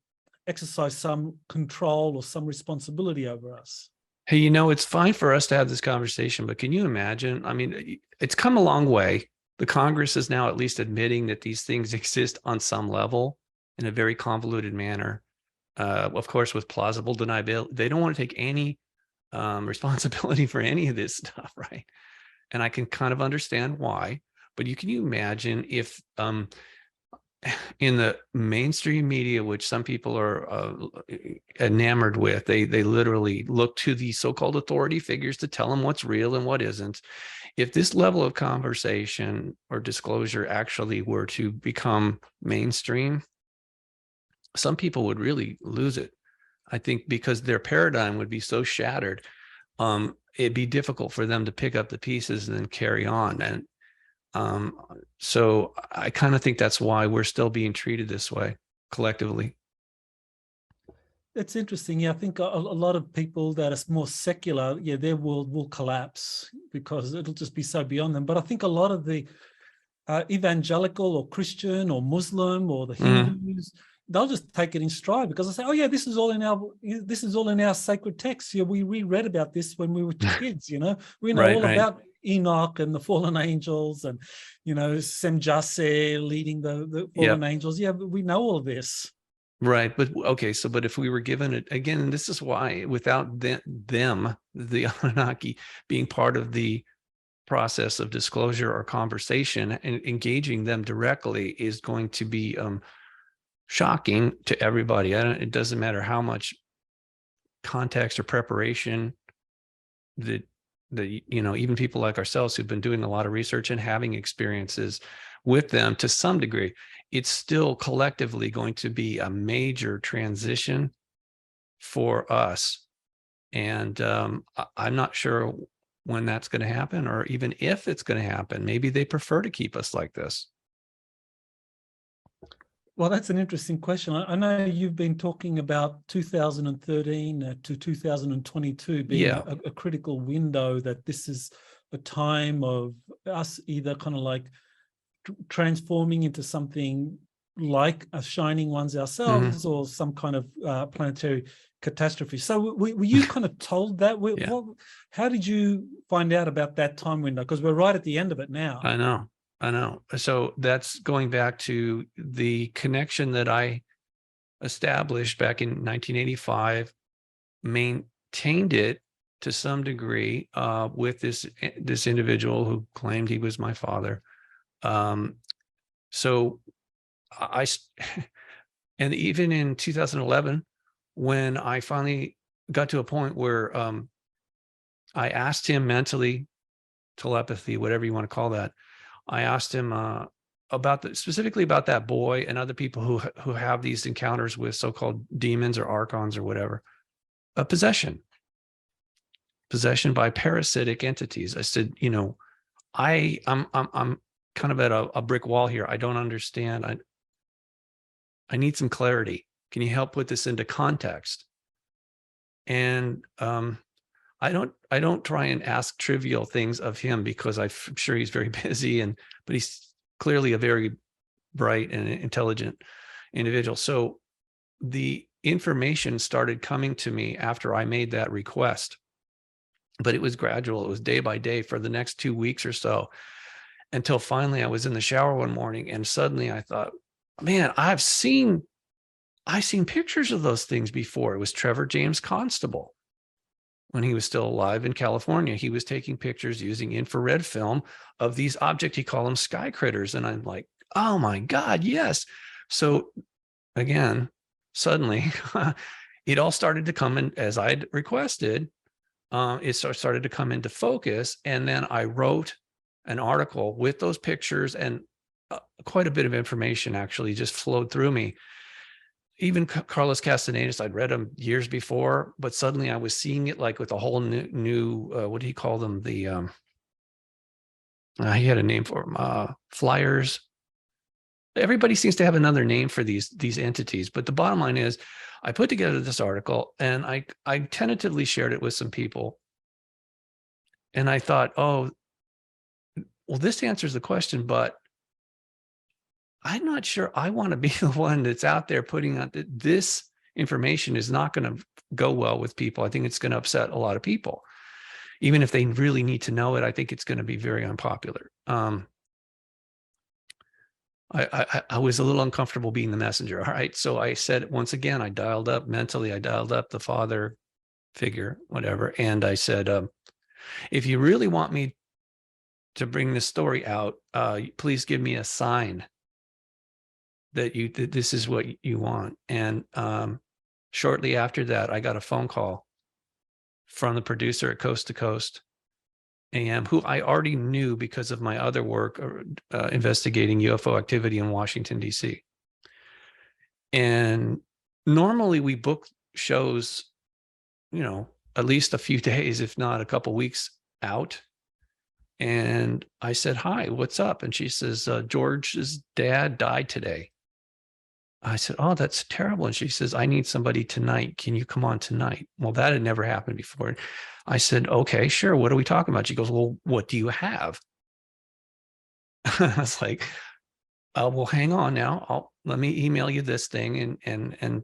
exercise some control or some responsibility over us. Hey, you know, it's fine for us to have this conversation, but can you imagine? I mean, it's come a long way. The Congress is now at least admitting that these things exist on some level in a very convoluted manner. Of course, with plausible deniability. They don't want to take any responsibility for any of this stuff, right? And I can kind of understand why. But can you imagine if in the mainstream media, which some people are enamored with, they literally look to the so-called authority figures to tell them what's real and what isn't. If this level of conversation or disclosure actually were to become mainstream, some people would really lose it. I think because their paradigm would be so shattered, it'd be difficult for them to pick up the pieces and then carry on. And so I kind of think that's why we're still being treated this way collectively. It's interesting. Yeah, I think a lot of people that are more secular, their world will collapse because it'll just be so beyond them. But I think a lot of the evangelical or Christian or Muslim or the Hindus, they'll just take it in stride because they say, "Oh yeah, this is all in our sacred texts. Yeah, we read about this when we were kids. We know all about Enoch and the fallen angels, and Sem Jasseh leading the fallen angels. Yeah, but we know all this." Right. But okay. So, but if we were given it again, and this is why without them, the Anunnaki being part of the process of disclosure or conversation, and engaging them directly is going to be shocking to everybody. It doesn't matter how much context or preparation that even people like ourselves who've been doing a lot of research and having experiences with them to some degree, it's still collectively going to be a major transition for us. And I'm not sure when that's going to happen, or even if it's going to happen. Maybe they prefer to keep us like this. Well, that's an interesting question. I know you've been talking about 2013 to 2022 being a critical window, that this is a time of us either kind of like transforming into something like a shining ones ourselves, or some kind of planetary catastrophe. So were you kind of told that? How did you find out about that time window? Because we're right at the end of it now. I know. So that's going back to the connection that I established back in 1985, maintained it to some degree with this individual who claimed he was my father. So and even in 2011, when I finally got to a point where I asked him mentally, telepathy, whatever you want to call that, I asked him specifically about that boy and other people who have these encounters with so-called demons or archons or whatever, a possession. possession by parasitic entities. I said, you know, I'm kind of at a brick wall here. I don't understand. I need some clarity. Can you help put this into context? And I don't try and ask trivial things of him because I'm sure he's very busy, but he's clearly a very bright and intelligent individual. So the information started coming to me after I made that request, but it was gradual. It was day by day for the next 2 weeks or so, until finally I was in the shower one morning and suddenly I thought, man, I've seen pictures of those things before. It was Trevor James Constable. When he was still alive in California, he was taking pictures using infrared film of these objects. He called them sky critters. And I'm like, oh my God, yes. So again, suddenly it all started to come in as I'd requested. It started to come into focus. And then I wrote an article with those pictures, and quite a bit of information actually just flowed through me. Even Carlos Castaneda's, I'd read him years before, but suddenly I was seeing it like with a whole new what do you call them? He had a name for them, flyers. Everybody seems to have another name for these entities, but the bottom line is I put together this article and I tentatively shared it with some people. And I thought, oh, well, this answers the question, but I'm not sure I want to be the one that's out there putting out that this information is not going to go well with people. I think it's going to upset a lot of people. Even if they really need to know it, I think it's going to be very unpopular. I was a little uncomfortable being the messenger. All right. So I said, once again, I dialed up the father figure, whatever. And I said, if you really want me to bring this story out, please give me a sign that this is what you want. And shortly after that, I got a phone call from the producer at Coast to Coast AM, who I already knew because of my other work investigating UFO activity in Washington, D.C. And normally we book shows, you know, at least a few days, if not a couple weeks out. And I said, hi, what's up? And she says, George's dad died today. I said, oh, that's terrible. And she says, I need somebody tonight. Can you come on tonight? Well, that had never happened before. I said, okay, sure. What are we talking about? She goes, well, what do you have? I was like, well, hang on now. Let me email you this thing. And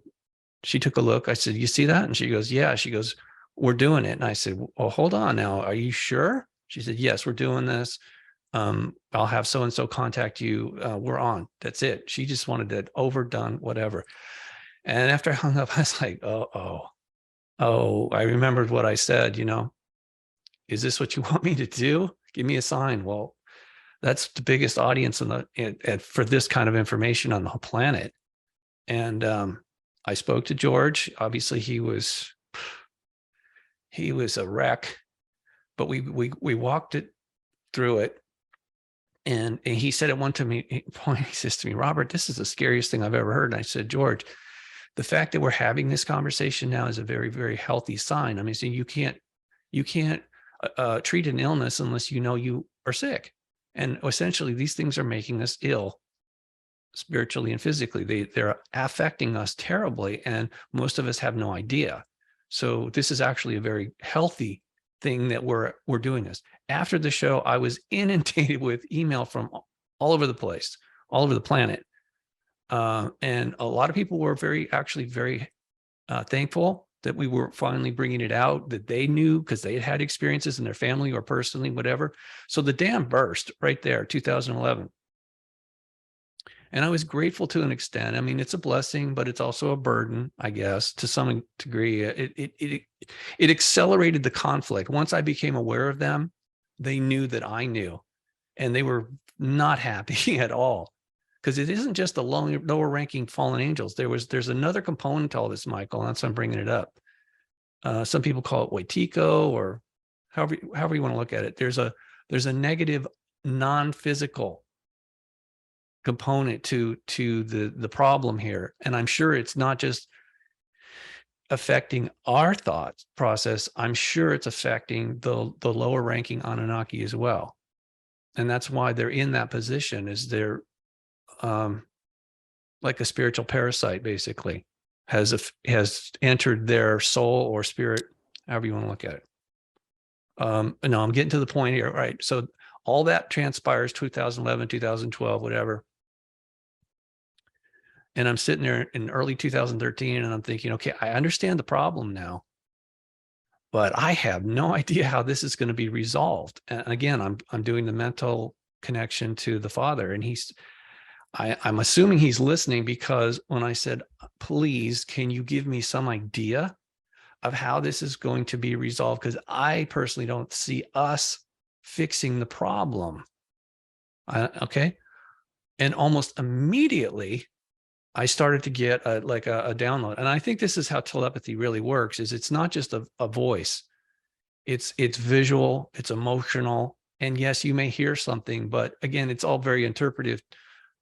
she took a look. I said, you see that? And she goes, yeah. She goes, we're doing it. And I said, well, hold on now. Are you sure? She said, yes, we're doing this. I'll have so-and-so contact you. We're on. That's it. She just wanted it overdone, whatever. And after I hung up, I was like, oh, I remembered what I said, you know, is this what you want me to do? Give me a sign. Well, that's the biggest audience for this kind of information on the whole planet. And I spoke to George. Obviously he was a wreck, but we walked it through it. And he said at one point, he says to me, Robert, this is the scariest thing I've ever heard. And I said, George, the fact that we're having this conversation now is a very, very healthy sign. I mean, so you can't treat an illness unless you know you are sick. And essentially, these things are making us ill spiritually and physically. They're affecting us terribly, and most of us have no idea. So this is actually a very healthy thing that we're doing this. After the show, I was inundated with email from all over the place, all over the planet. And a lot of people were very thankful that we were finally bringing it out, that they knew because they had experiences in their family or personally, whatever. So the dam burst right there, 2011. And I was grateful to an extent. I mean, it's a blessing, but it's also a burden, I guess, to some degree. It accelerated the conflict. Once I became aware of them, they knew that I knew, and they were not happy at all. Because it isn't just the lower ranking fallen angels. There's another component to all this, Michael, and that's why I'm bringing it up. Some people call it Waitiko, or however you want to look at it. There's a negative non-physical component to the problem here. And I'm sure it's not just, affecting our thought process, I'm sure it's affecting the lower ranking Anunnaki as well. And that's why they're in that position, is they're like a spiritual parasite, basically, has entered their soul or spirit, however you want to look at it. No, I'm getting to the point here, right? So all that transpires 2011, 2012, whatever. And I'm sitting there in early 2013 and I'm thinking, okay, I understand the problem now, but I have no idea how this is going to be resolved. And again, I'm doing the mental connection to the Father, and I'm assuming he's listening, because when I said, please, can you give me some idea of how this is going to be resolved? Because I personally don't see us fixing the problem. Okay. And almost immediately, I started to get a download. And I think this is how telepathy really works, is it's not just a voice. It's visual, it's emotional. And yes, you may hear something, but again, it's all very interpretive.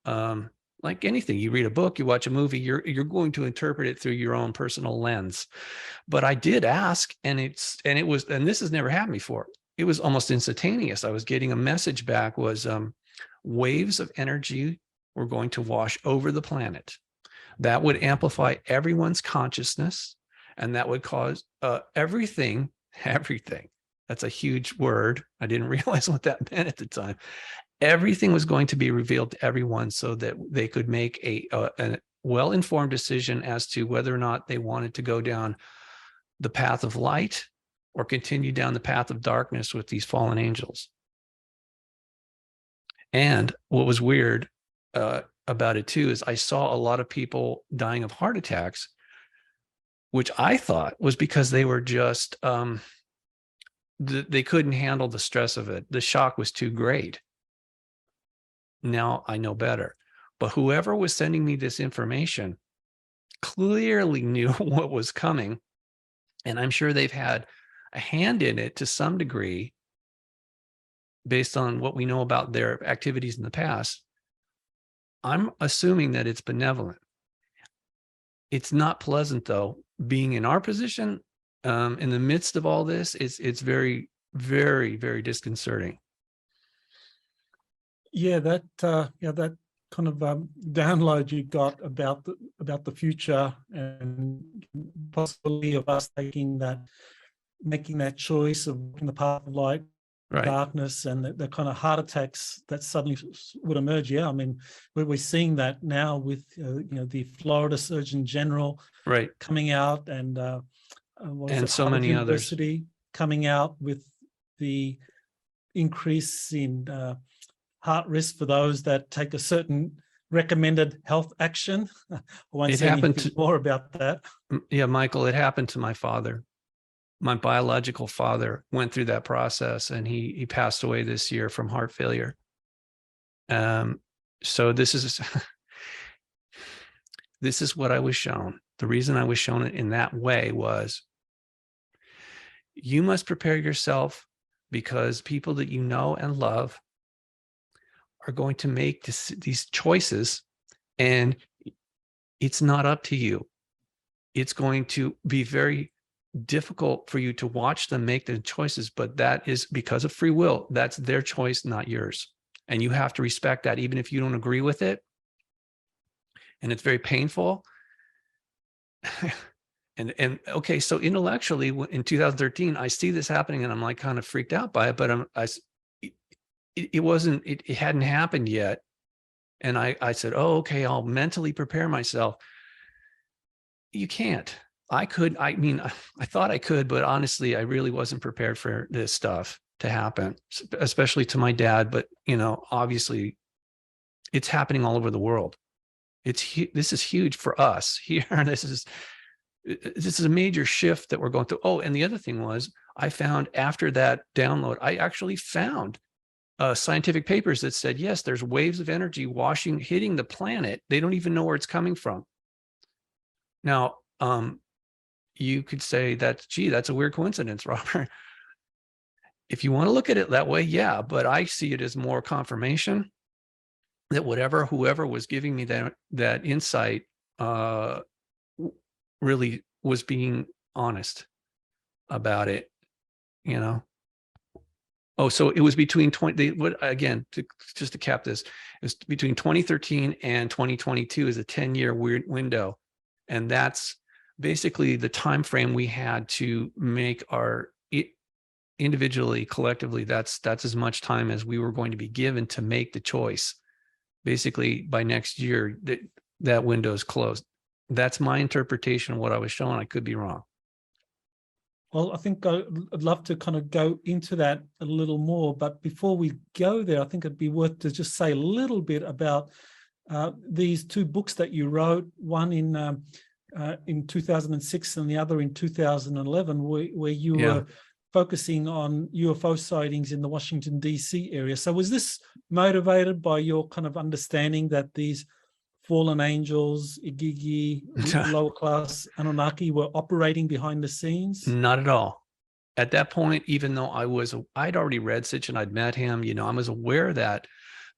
Like anything, you read a book, you watch a movie, you're going to interpret it through your own personal lens. But I did ask, and this has never happened before. It was almost instantaneous. I was getting a message back, was waves of energy were going to wash over the planet. That would amplify everyone's consciousness, and that would cause everything. That's a huge word. I didn't realize what that meant at the time. Everything was going to be revealed to everyone, so that they could make a well-informed decision as to whether or not they wanted to go down the path of light or continue down the path of darkness with these fallen angels. And what was weird about it too, is I saw a lot of people dying of heart attacks, which I thought was because they were just, they couldn't handle the stress of it. The shock was too great. Now I know better. But whoever was sending me this information clearly knew what was coming. And I'm sure they've had a hand in it to some degree, based on what we know about their activities in the past. I'm assuming that it's benevolent. It's not pleasant, though, being in our position in the midst of all this. It's very, very, very disconcerting. Yeah, that kind of download you got about the future, and possibility of us making that choice of in the path of light, Right. darkness, and the kind of heart attacks that suddenly would emerge. Yeah, I mean, we're seeing that now with the Florida Surgeon General, Right, coming out, and so many University others coming out with the increase in heart risk for those that take a certain recommended health action. I won't say anything more about that. Yeah, Michael, it happened to my father. My biological father went through that process, and he passed away this year from heart failure. So this is what I was shown. The reason I was shown it in that way was, you must prepare yourself, because people that you know and love are going to make these choices, and it's not up to you. It's going to be very difficult for you to watch them make the choices, but that is because of free will. That's their choice, not yours. And you have to respect that, even if you don't agree with it. And it's very painful. and okay, so intellectually in 2013, I see this happening, and I'm like kind of freaked out by it, but it hadn't happened yet. And I said, oh, okay, I'll mentally prepare myself. You can't. I thought I could, but honestly, I really wasn't prepared for this stuff to happen, especially to my dad. But, obviously it's happening all over the world. This is huge for us here. This is a major shift that we're going through. Oh, and the other thing was, I found after that download, I actually found scientific papers that said, yes, there's waves of energy hitting the planet. They don't even know where it's coming from. Now, you could say that's a weird coincidence, Robert. If you want to look at it that way, yeah, but I see it as more confirmation that whoever was giving me that insight really was being honest about it, you know? Oh, so it was between 20, again, just to cap this, it was between 2013 and 2022 is a 10-year window. And that's basically the time frame we had to make our individually, collectively, that's as much time as we were going to be given to make the choice. Basically, by next year, that window is closed. That's my interpretation of what I was showing. I could be wrong. Well, I think I'd love to kind of go into that a little more. But before we go there, I think it'd be worth to just say a little bit about these two books that you wrote, one in 2006 and the other in 2011, where you were focusing on UFO sightings in the Washington, D.C. area. So was this motivated by your kind of understanding that these fallen angels, Igigi, lower class Anunnaki were operating behind the scenes? Not at all. At that point, even though I'd already read Sitch and I'd met him, I was aware of that.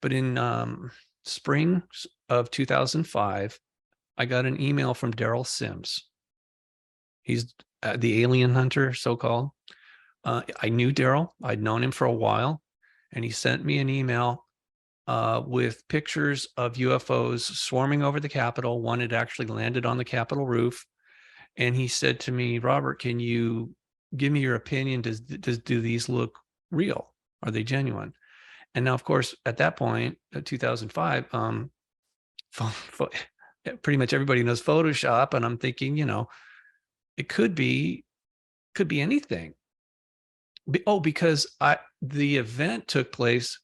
But in spring of 2005, I got an email from Daryl Sims. He's the alien hunter, so-called. I knew Daryl. I'd known him for a while, and he sent me an email with pictures of UFOs swarming over the Capitol. One had actually landed on the Capitol roof. And he said to me, Robert, can you give me your opinion? Do these look real? Are they genuine? And now, of course, at that point, 2005, pretty much everybody knows Photoshop. And I'm thinking, it could be anything. Because the events took place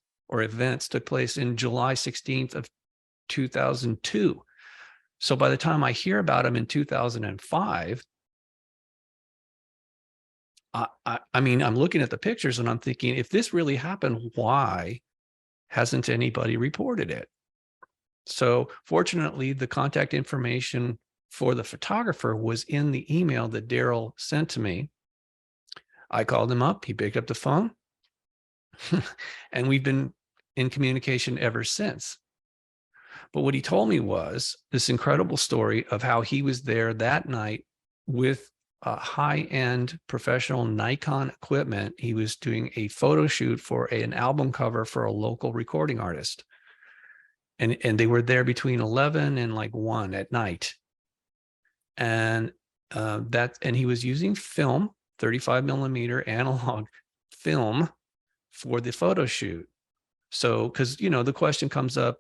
in July 16th of 2002. So by the time I hear about them in 2005, I'm looking at the pictures and I'm thinking, if this really happened, why hasn't anybody reported it? So fortunately, the contact information for the photographer was in the email that Daryl sent to me. I called him up, he picked up the phone, and we've been in communication ever since. But what he told me was this incredible story of how he was there that night with a high-end professional Nikon equipment. He was doing a photo shoot for an album cover for a local recording artist. And they were there between 11 and like 1 at night. And he was using film, 35 millimeter analog film for the photo shoot. So, because, the question comes up,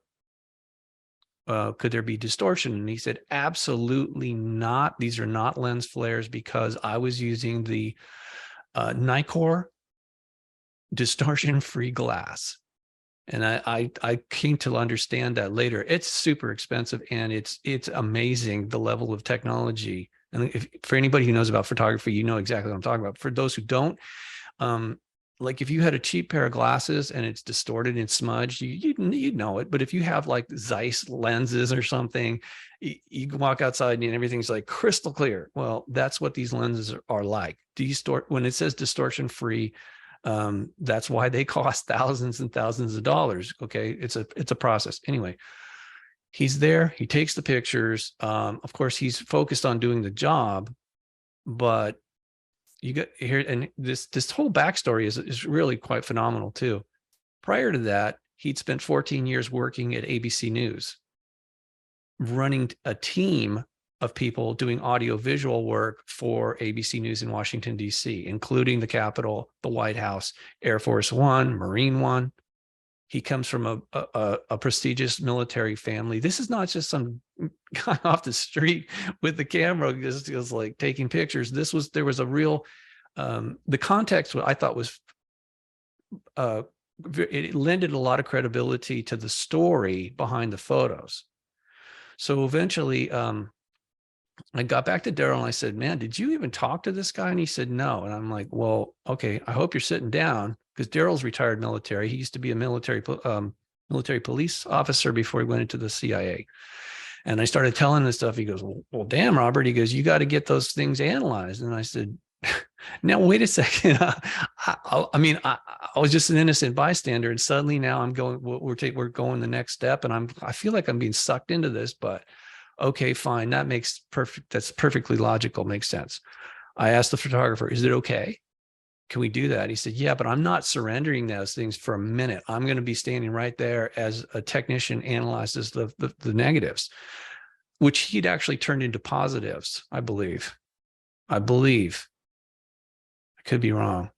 could there be distortion? And he said, absolutely not. These are not lens flares, because I was using the Nikkor distortion-free glass. And I came to understand that later. It's super expensive, and it's amazing the level of technology. And for anybody who knows about photography, you know exactly what I'm talking about. For those who don't, like if you had a cheap pair of glasses and it's distorted and smudged, you'd know it. But if you have like Zeiss lenses or something, you can walk outside and everything's like crystal clear. Well, that's what these lenses are like. When it says distortion free, that's why they cost thousands and thousands of dollars. Okay, it's a process. Anyway, he's there. He takes the pictures. Of course, he's focused on doing the job, but you got here, and this whole backstory is really quite phenomenal too. Prior to that, he'd spent 14 years working at ABC News, running a team of people doing audio visual work for ABC News in Washington, D.C., including the Capitol, the White House, Air Force One, Marine One. He comes from a prestigious military family. This is not just some guy off the street with the camera just like taking pictures. There was a real, the context I thought was, it lended a lot of credibility to the story behind the photos. So eventually, I got back to Daryl and I said, man, did you even talk to this guy? And he said, no. And I'm like, well, okay, I hope you're sitting down, because Daryl's retired military. He used to be a military police officer before he went into the CIA. And I started telling him this stuff. He goes, well, damn, Robert. He goes, you got to get those things analyzed. And I said, now, wait a second. I was just an innocent bystander. And suddenly now I'm going, we're going the next step. And I feel like I'm being sucked into this, but Okay, fine. That's perfectly logical. Makes sense. I asked the photographer, is it okay? Can we do that? He said, yeah, but I'm not surrendering those things for a minute. I'm going to be standing right there as a technician analyzes the negatives, which he'd actually turned into positives, I believe. I could be wrong.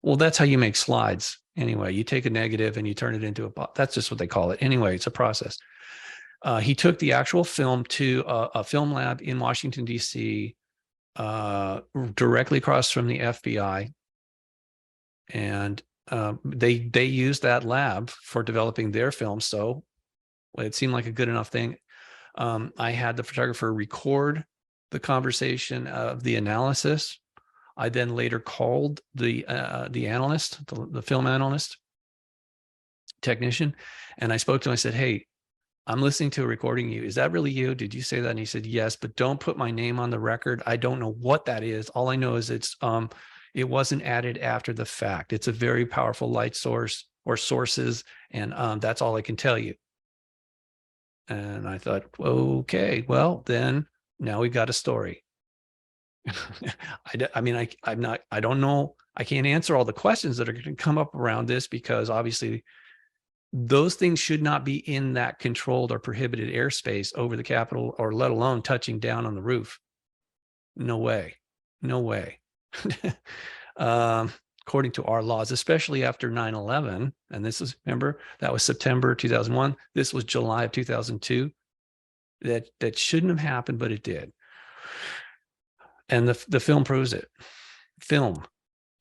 Well, that's how you make slides. Anyway, you take a negative and you turn it into that's just what they call it. Anyway, it's a process. He took the actual film to a film lab in Washington, D.C., directly across from the FBI. And they used that lab for developing their film. So it seemed like a good enough thing. I had the photographer record the conversation of the analysis. I then later called the analyst, the film analyst, technician, and I spoke to him. I said, hey, I'm listening to a recording of you. Is that really you? Did you say that? And he said, yes, but don't put my name on the record. I don't know what that is. All I know is it wasn't added after the fact. It's a very powerful light source or sources, and that's all I can tell you. And I thought, okay, well, then now we've got a story. I don't know. I can't answer all the questions that are going to come up around this, because obviously those things should not be in that controlled or prohibited airspace over the Capitol, or let alone touching down on the roof. No way. No way. According to our laws, especially after 9/11, and this is, remember, that was September 2001. This was July of 2002. That shouldn't have happened, but it did. And the film proves it. Film.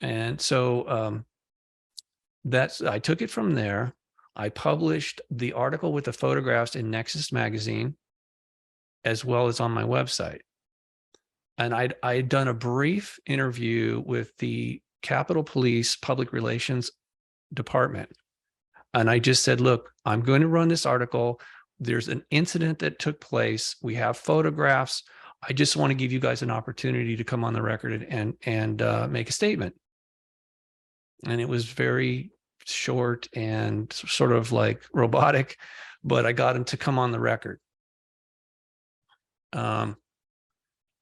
And so I took it from there. I published the article with the photographs in Nexus magazine, as well as on my website. And I had done a brief interview with the Capitol Police Public Relations Department. And I just said, look, I'm going to run this article. There's an incident that took place. We have photographs. I just want to give you guys an opportunity to come on the record and make a statement. And it was very short and sort of like robotic, but I got him to come on the record.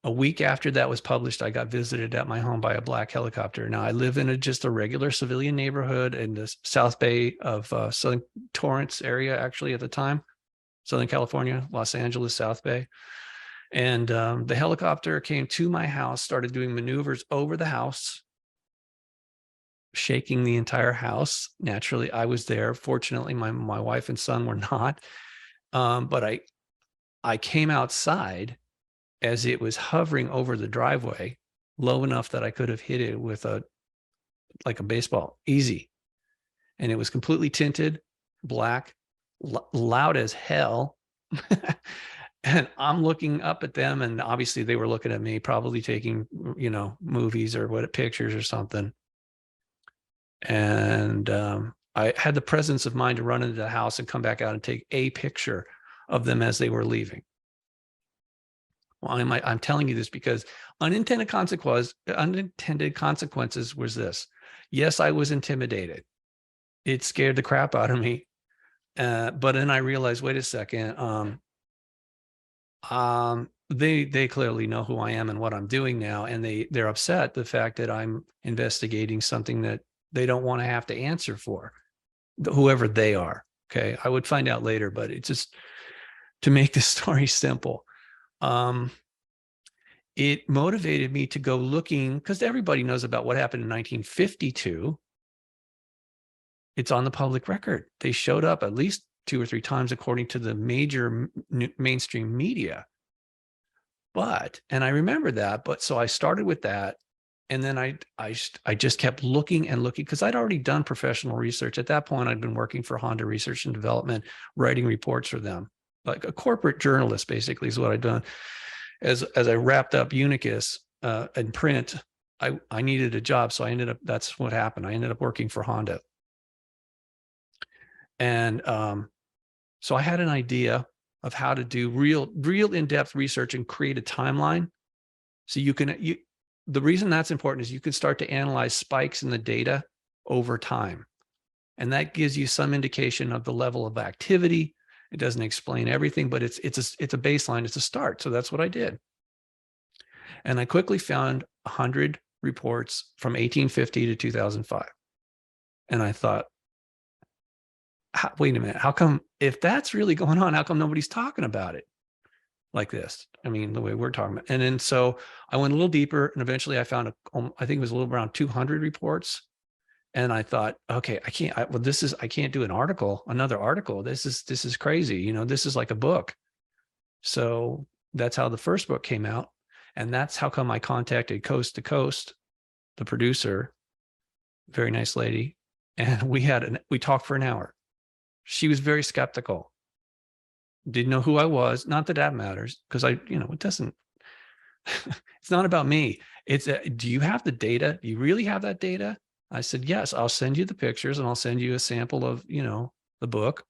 A week after that was published, I got visited at my home by a black helicopter. Now, I live in just a regular civilian neighborhood in the South Bay of Southern Torrance area, actually, at the time, Southern California, Los Angeles, South Bay. And the helicopter came to my house, started doing maneuvers over the house, shaking the entire house. Naturally, I was there. Fortunately, my wife and son were not. But I came outside as it was hovering over the driveway, low enough that I could have hit it with like a baseball, easy. And it was completely tinted, black, loud as hell. And I'm looking up at them, and obviously they were looking at me, probably taking, movies or pictures or something. And I had the presence of mind to run into the house and come back out and take a picture of them as they were leaving. Well, I'm telling you this because unintended consequences was this. Yes, I was intimidated. It scared the crap out of me. But then I realized, wait a second, they clearly know who I am and what I'm doing now, and they're upset the fact that I'm investigating something that they don't want to have to answer for, whoever they are. Okay, I would find out later, but it's just to make the story simple. It motivated me to go looking, because everybody knows about what happened in 1952. It's on the public record. They showed up at least 2 or 3 times, according to the major mainstream media. And I remember that, but so I started with that. And then I just kept looking and looking, because I'd already done professional research. At that point, I'd been working for Honda Research and Development, writing reports for them. Like a corporate journalist, basically, is what I'd done. As I wrapped up Unicus in print, I needed a job. So that's what happened. I ended up working for Honda. And so I had an idea of how to do real in-depth research and create a timeline. So the reason that's important is you can start to analyze spikes in the data over time. And that gives you some indication of the level of activity It doesn't explain everything, but it's a baseline. It's a start. So that's what I did. And I quickly found 100 reports from 1850 to 2005. And I thought, wait a minute, how come, if that's really going on, how come nobody's talking about it like this? I mean, the way we're talking about. And then so I went a little deeper, and eventually I found, I think it was a little around 200 reports. And I thought, okay, I can't do another article. This is crazy. You know, this is like a book. So that's how the first book came out. And that's how come I contacted Coast to Coast, the producer, very nice lady. And we talked for an hour. She was very skeptical. Didn't know who I was. Not that that matters, because it doesn't, it's not about me. It's, do you have the data? Do you really have that data? I said, yes, I'll send you the pictures and I'll send you a sample of, the book.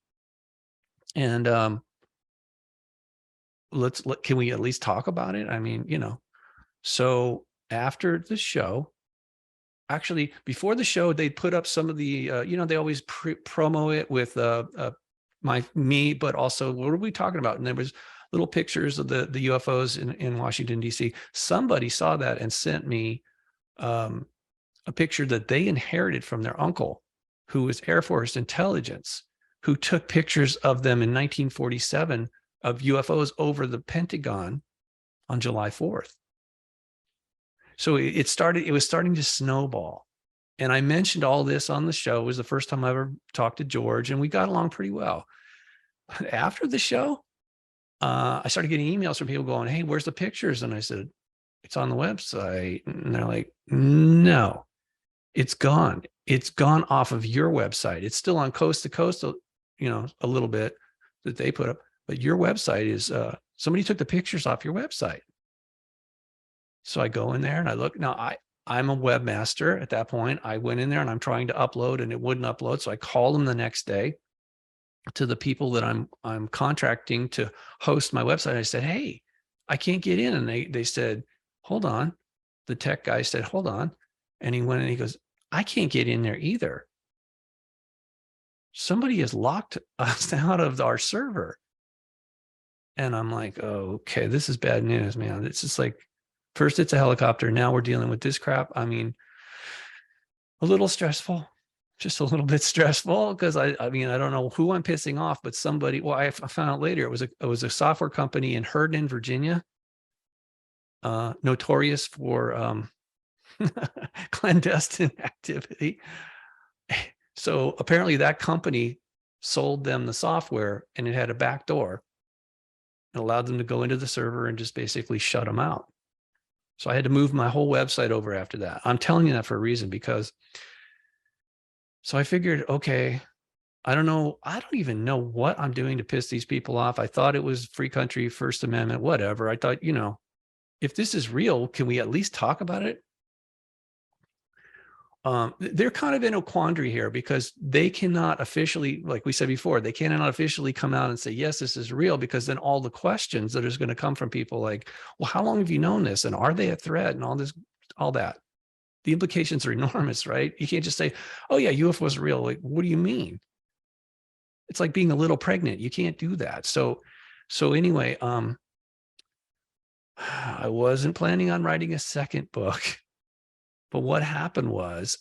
And can we at least talk about it? I mean, so after the show, actually before the show, they put up some of the, they always promo it with me, but also what are we talking about? And there was little pictures of the UFOs in Washington, DC. Somebody saw that and sent me a picture that they inherited from their uncle, who was Air Force intelligence, who took pictures of them in 1947 of UFOs over the Pentagon on July 4th. So it was starting to snowball. And I mentioned all this on the show. It was the first time I ever talked to George, and we got along pretty well. But after the show, I started getting emails from people going, hey, where's the pictures? And I said, it's on the website. And they're like, no, it's gone. It's gone off of your website. It's still on Coast to Coast, a little bit that they put up, but your website is, somebody took the pictures off your website. So I go in there and I look. Now I'm a webmaster at that point. I went in there and I'm trying to upload and it wouldn't upload. So I called them the next day to the people that I'm contracting to host my website. I said, hey, I can't get in. And they said, hold on. The tech guy said, hold on. And he went and he goes, I can't get in there either. Somebody has locked us out of our server. And I'm like, oh, okay, this is bad news, man. It's just like, first it's a helicopter. Now we're dealing with this crap. I mean, a little stressful, just a little bit stressful, because I don't know who I'm pissing off, but somebody, well, I found out later, it was a software company in Herndon, Virginia, notorious for clandestine activity. So apparently that company sold them the software, and it had a back door and allowed them to go into the server and just basically shut them out. So I had to move my whole website over after that. I'm telling you that for a reason, because so I figured, okay, I don't even know what I'm doing to piss these people off. I thought it was free country, First Amendment, whatever. I thought, if this is real, can we at least talk about it? They're kind of in a quandary here, because they cannot officially, like we said before, they cannot officially come out and say, yes, this is real, because then all the questions that is going to come from people like, well, how long have you known this? And are they a threat? And all that. The implications are enormous, right? You can't just say, oh yeah, UFOs are real. Like, what do you mean? It's like being a little pregnant. You can't do that. So anyway, I wasn't planning on writing a second book. But what happened was,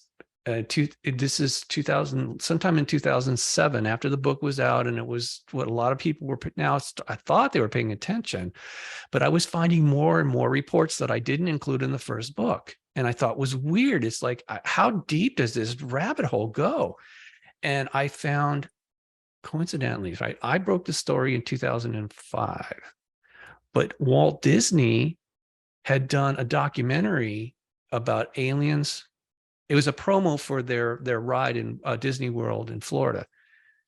this is 2000, sometime in 2007, after the book was out, and it was what a lot of people were, I thought they were paying attention, but I was finding more and more reports that I didn't include in the first book. And I thought was weird. It's like, how deep does this rabbit hole go? And I found, coincidentally, right, I broke the story in 2005, but Walt Disney had done a documentary about aliens. It was a promo for their ride in Disney World in Florida.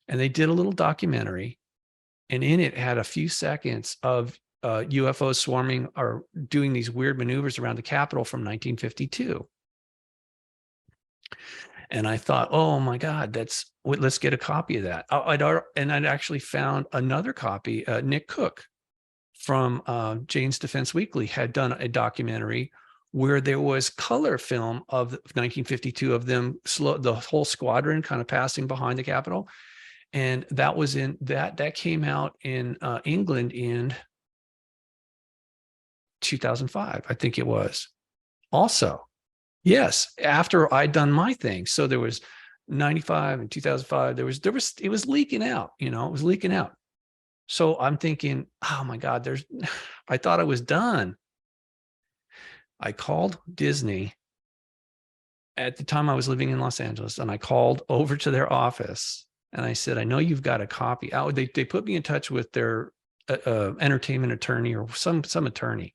And they did a little documentary, and in it had a few seconds of UFOs swarming or doing these weird maneuvers around the Capitol from 1952. And I thought, oh my God, let's get a copy of that. I'd actually found another copy. Nick Cook from Jane's Defense Weekly had done a documentary where there was color film of 1952 of them, the whole squadron kind of passing behind the Capitol. And that was that came out in England in 2005, I think it was. Also, yes, after I'd done my thing. So there was 95 and 2005, it was leaking out, it was leaking out. So I'm thinking, oh my God, I thought I was done. I called Disney. At the time I was living in Los Angeles, and I called over to their office and I said, I know you've got a copy. They put me in touch with their entertainment attorney or some attorney.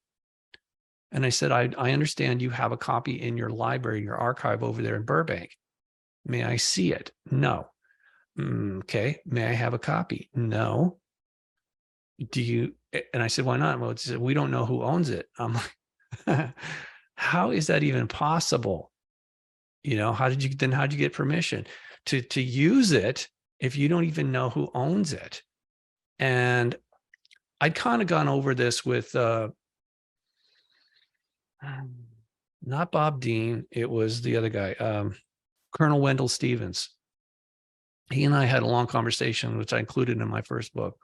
And I said, I understand you have a copy in your library, your archive over there in Burbank. May I see it? No. Okay. May I have a copy? No. Do you? And I said, why not? Well, said, we don't know who owns it. I'm like, how is that even possible? How'd you get permission to use it if you don't even know who owns it? And I'd kind of gone over this with, not Bob Dean. It was the other guy, Colonel Wendell Stevens. He and I had a long conversation, which I included in my first book.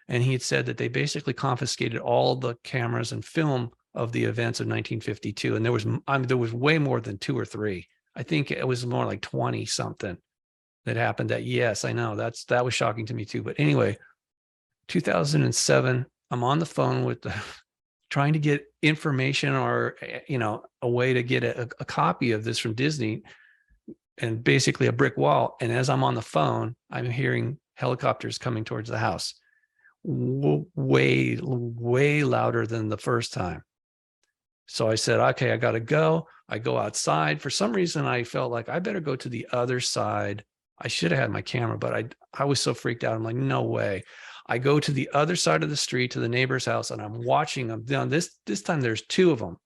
And he had said that they basically confiscated all the cameras and film of the events of 1952. And there was way more than 2 or 3. I think it was more like 20 something that happened. That, yes, I know that was shocking to me too. But anyway, 2007, I'm on the phone with trying to get information or, a way to get a copy of this from Disney, and basically a brick wall. And as I'm on the phone, I'm hearing helicopters coming towards the house, way louder than the first time. So I said, okay, I got to go. I go outside. For some reason, I felt like I better go to the other side. I should have had my camera, but I was so freaked out. I'm like, no way. I go to the other side of the street to the neighbor's house, and I'm watching them. Now, this time there's 2 of them,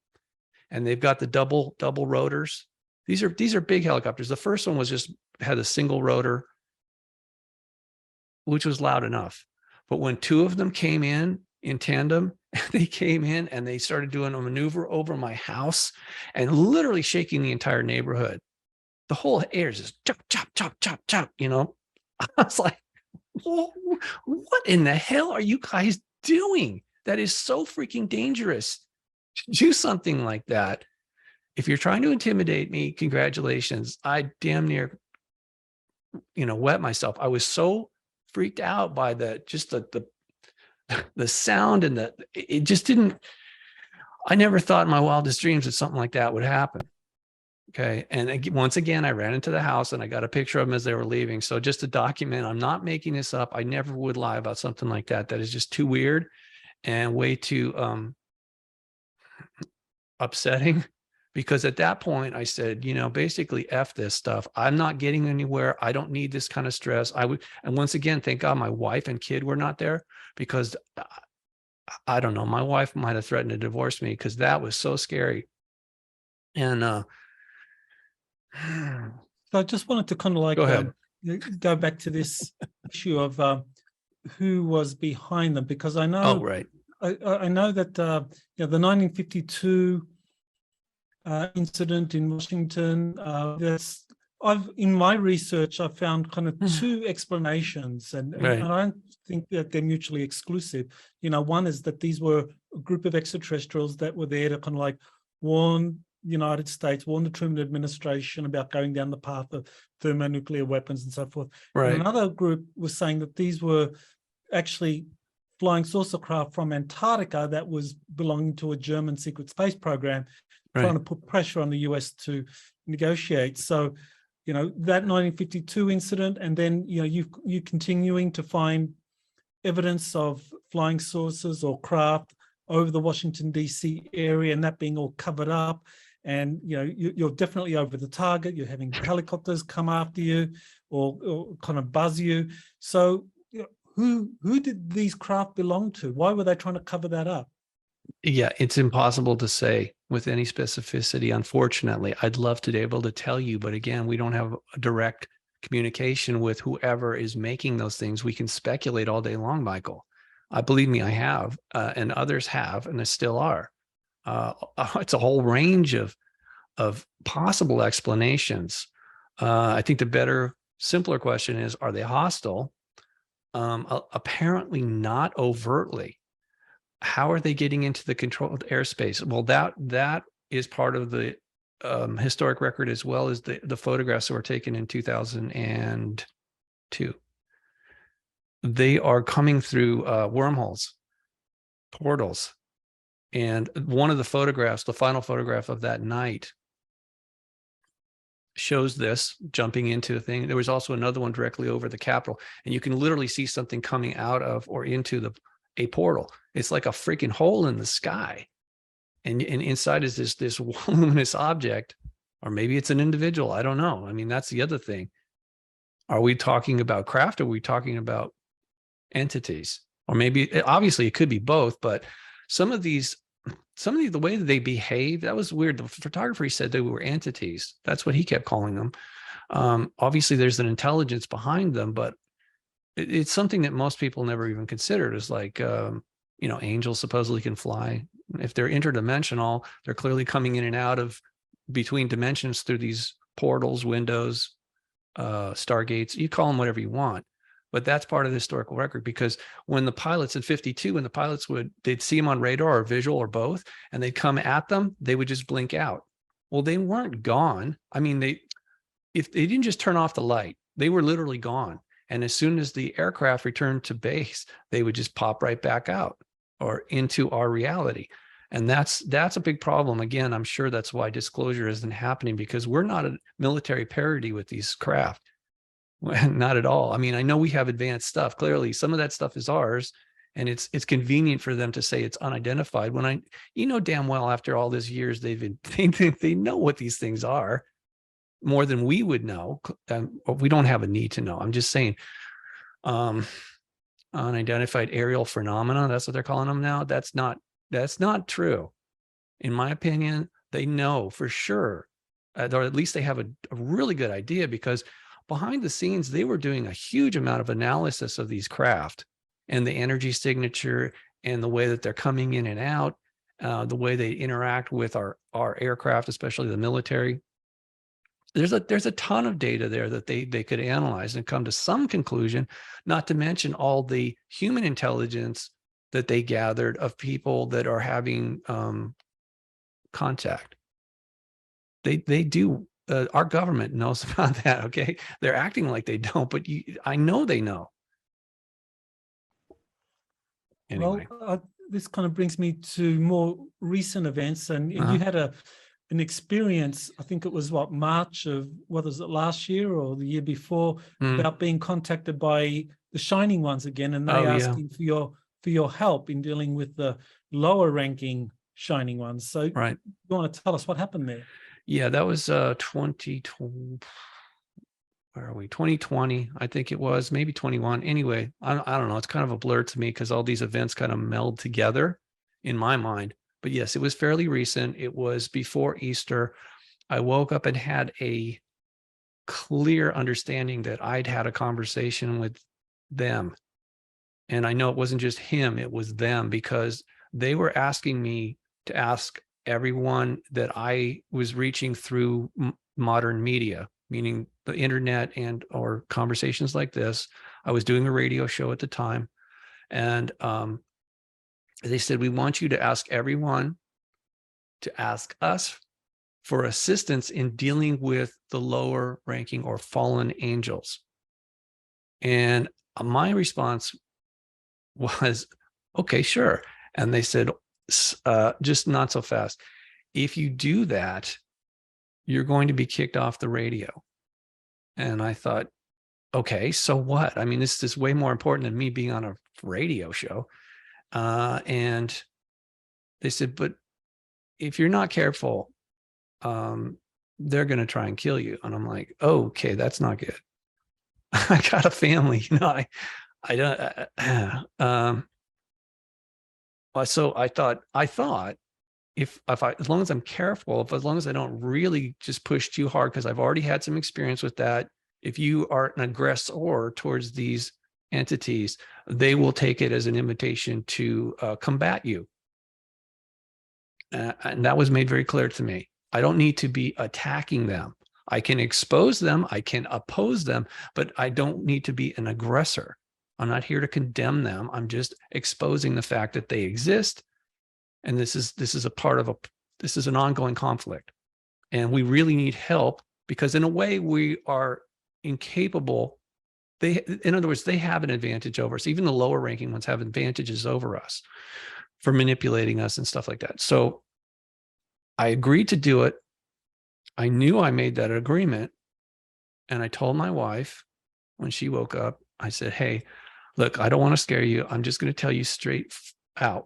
and they've got the double rotors. These are big helicopters. The first one had a single rotor, which was loud enough. But when 2 of them came in tandem, they came in and they started doing a maneuver over my house and literally shaking the entire neighborhood. The whole air is just chop, chop, chop, chop, chop. I was like, what in the hell are you guys doing? That is so freaking dangerous. Do something like that. If you're trying to intimidate me, congratulations. I damn near, wet myself. I was so freaked out by the sound, and it just didn't. I never thought in my wildest dreams that something like that would happen. Okay. And once again, I ran into the house and I got a picture of them as they were leaving. So just to document, I'm not making this up. I never would lie about something like that. That is just too weird and way too upsetting. Because at that point I said, basically F this stuff. I'm not getting anywhere. I don't need this kind of stress. And once again, thank God my wife and kid were not there, because I don't know, my wife might have threatened to divorce me, because that was so scary. And so I just wanted to kind of like go ahead. Go back to this issue of who was behind them, because I know, oh, right. I know that the 1952 incident in Washington. In my research, I found kind of 2 explanations, and I don't think that they're mutually exclusive. One is that these were a group of extraterrestrials that were there to kind of like warn the United States, warn the Truman administration about going down the path of thermonuclear weapons and so forth. Right. And another group was saying that these were actually flying saucer craft from Antarctica that was belonging to a German secret space program, trying to put pressure on the US to negotiate. So, that 1952 incident, and then, you continuing to find evidence of flying saucers or craft over the Washington, D.C. area, and that being all covered up. And, you're definitely over the target. You're having helicopters come after you or kind of buzz you. So, who did these craft belong to? Why were they trying to cover that up? Yeah, it's impossible to say with any specificity, unfortunately. I'd love to be able to tell you, but again, we don't have a direct communication with whoever is making those things. We can speculate all day long, Michael. Believe me, I have, and others have, and they still are. It's a whole range of possible explanations. I think the better, simpler question is, are they hostile? Apparently not overtly. How are they getting into the controlled airspace? Well, that is part of the historic record, as well as the photographs that were taken in 2002. They are coming through wormholes, portals. And one of the photographs, the final photograph of that night, shows this jumping into a thing. There was also another one directly over the Capitol, and you can literally see something coming out of or into a portal. It's like a freaking hole in the sky. And inside is this luminous object, or maybe it's an individual. I don't know. I mean, that's the other thing. Are we talking about craft? Or are we talking about entities? Or maybe, obviously it could be both, but some of the way that they behave, that was weird. The photographer, he said they were entities. That's what he kept calling them. Obviously there's an intelligence behind them, but it's something that most people never even considered. Is like, angels supposedly can fly. If they're interdimensional, they're clearly coming in and out of between dimensions through these portals, windows, stargates. You call them whatever you want, but that's part of the historical record. Because when the pilots in 52, when the pilots they'd see them on radar or visual or both, and they'd come at them, they would just blink out. Well, they weren't gone. I mean, if they didn't just turn off the light, they were literally gone. And as soon as the aircraft returned to base, they would just pop right back out or into our reality. And that's a big problem. Again, I'm sure that's why disclosure isn't happening, because we're not at military parity with these craft. Not at all. I mean, I know we have advanced stuff. Clearly, some of that stuff is ours, and it's convenient for them to say it's unidentified. When damn well after all these years, they know what these things are more than we would know. We don't have a need to know. I'm just saying, unidentified aerial phenomena, that's what they're calling them now. That's not true. In my opinion, they know for sure, or at least they have a really good idea, because behind the scenes, they were doing a huge amount of analysis of these craft and the energy signature and the way that they're coming in and out, the way they interact with our aircraft, especially the military. There's a ton of data there that they could analyze and come to some conclusion, not to mention all the human intelligence that they gathered of people that are having contact. They do. Our government knows about that. Okay, they're acting like they don't, but I know they know. Anyway. Well, this kind of brings me to more recent events, and you had an experience. I think it was March of, what was it, last year or the year before, about being contacted by the Shining Ones again, and they asking for your help in dealing with the lower ranking Shining Ones. So, right, you want to tell us what happened there? Yeah, that was 2020. Where are we? 2020, I think it was, maybe 21. Anyway, I don't know. It's kind of a blur to me because all these events kind of meld together in my mind. But yes, it was fairly recent. It was before Easter. I woke up and had a clear understanding that I'd had a conversation with them. And I know it wasn't just him, it was them, because they were asking me to ask everyone that I was reaching through modern media, meaning the internet and or conversations like this. I was doing a radio show at the time, and they said, we want you to ask everyone to ask us for assistance in dealing with the lower ranking or fallen angels. And my response was, okay, sure. And they said, just not so fast. If you do that, you're going to be kicked off the radio. And I thought, okay, so what? I mean, this is way more important than me being on a radio show. And they said, but if you're not careful, they're going to try and kill you. And I'm like, oh, okay, that's not good. I got a family, I don't, so I thought if I, as long as I'm careful, as long as I don't really just push too hard, because I've already had some experience with that. If you are an aggressor towards these entities, they will take it as an invitation to combat you. And that was made very clear to me. I don't need to be attacking them. I can expose them, I can oppose them, but I don't need to be an aggressor. I'm not here to condemn them. I'm just exposing the fact that they exist. And this is this is an ongoing conflict. And we really need help because in a way we are incapable. In other words, they have an advantage over us. Even the lower ranking ones have advantages over us for manipulating us and stuff like that. So I agreed to do it. I knew I made that agreement. And I told my wife when she woke up, I said, hey, look, I don't want to scare you. I'm just going to tell you straight out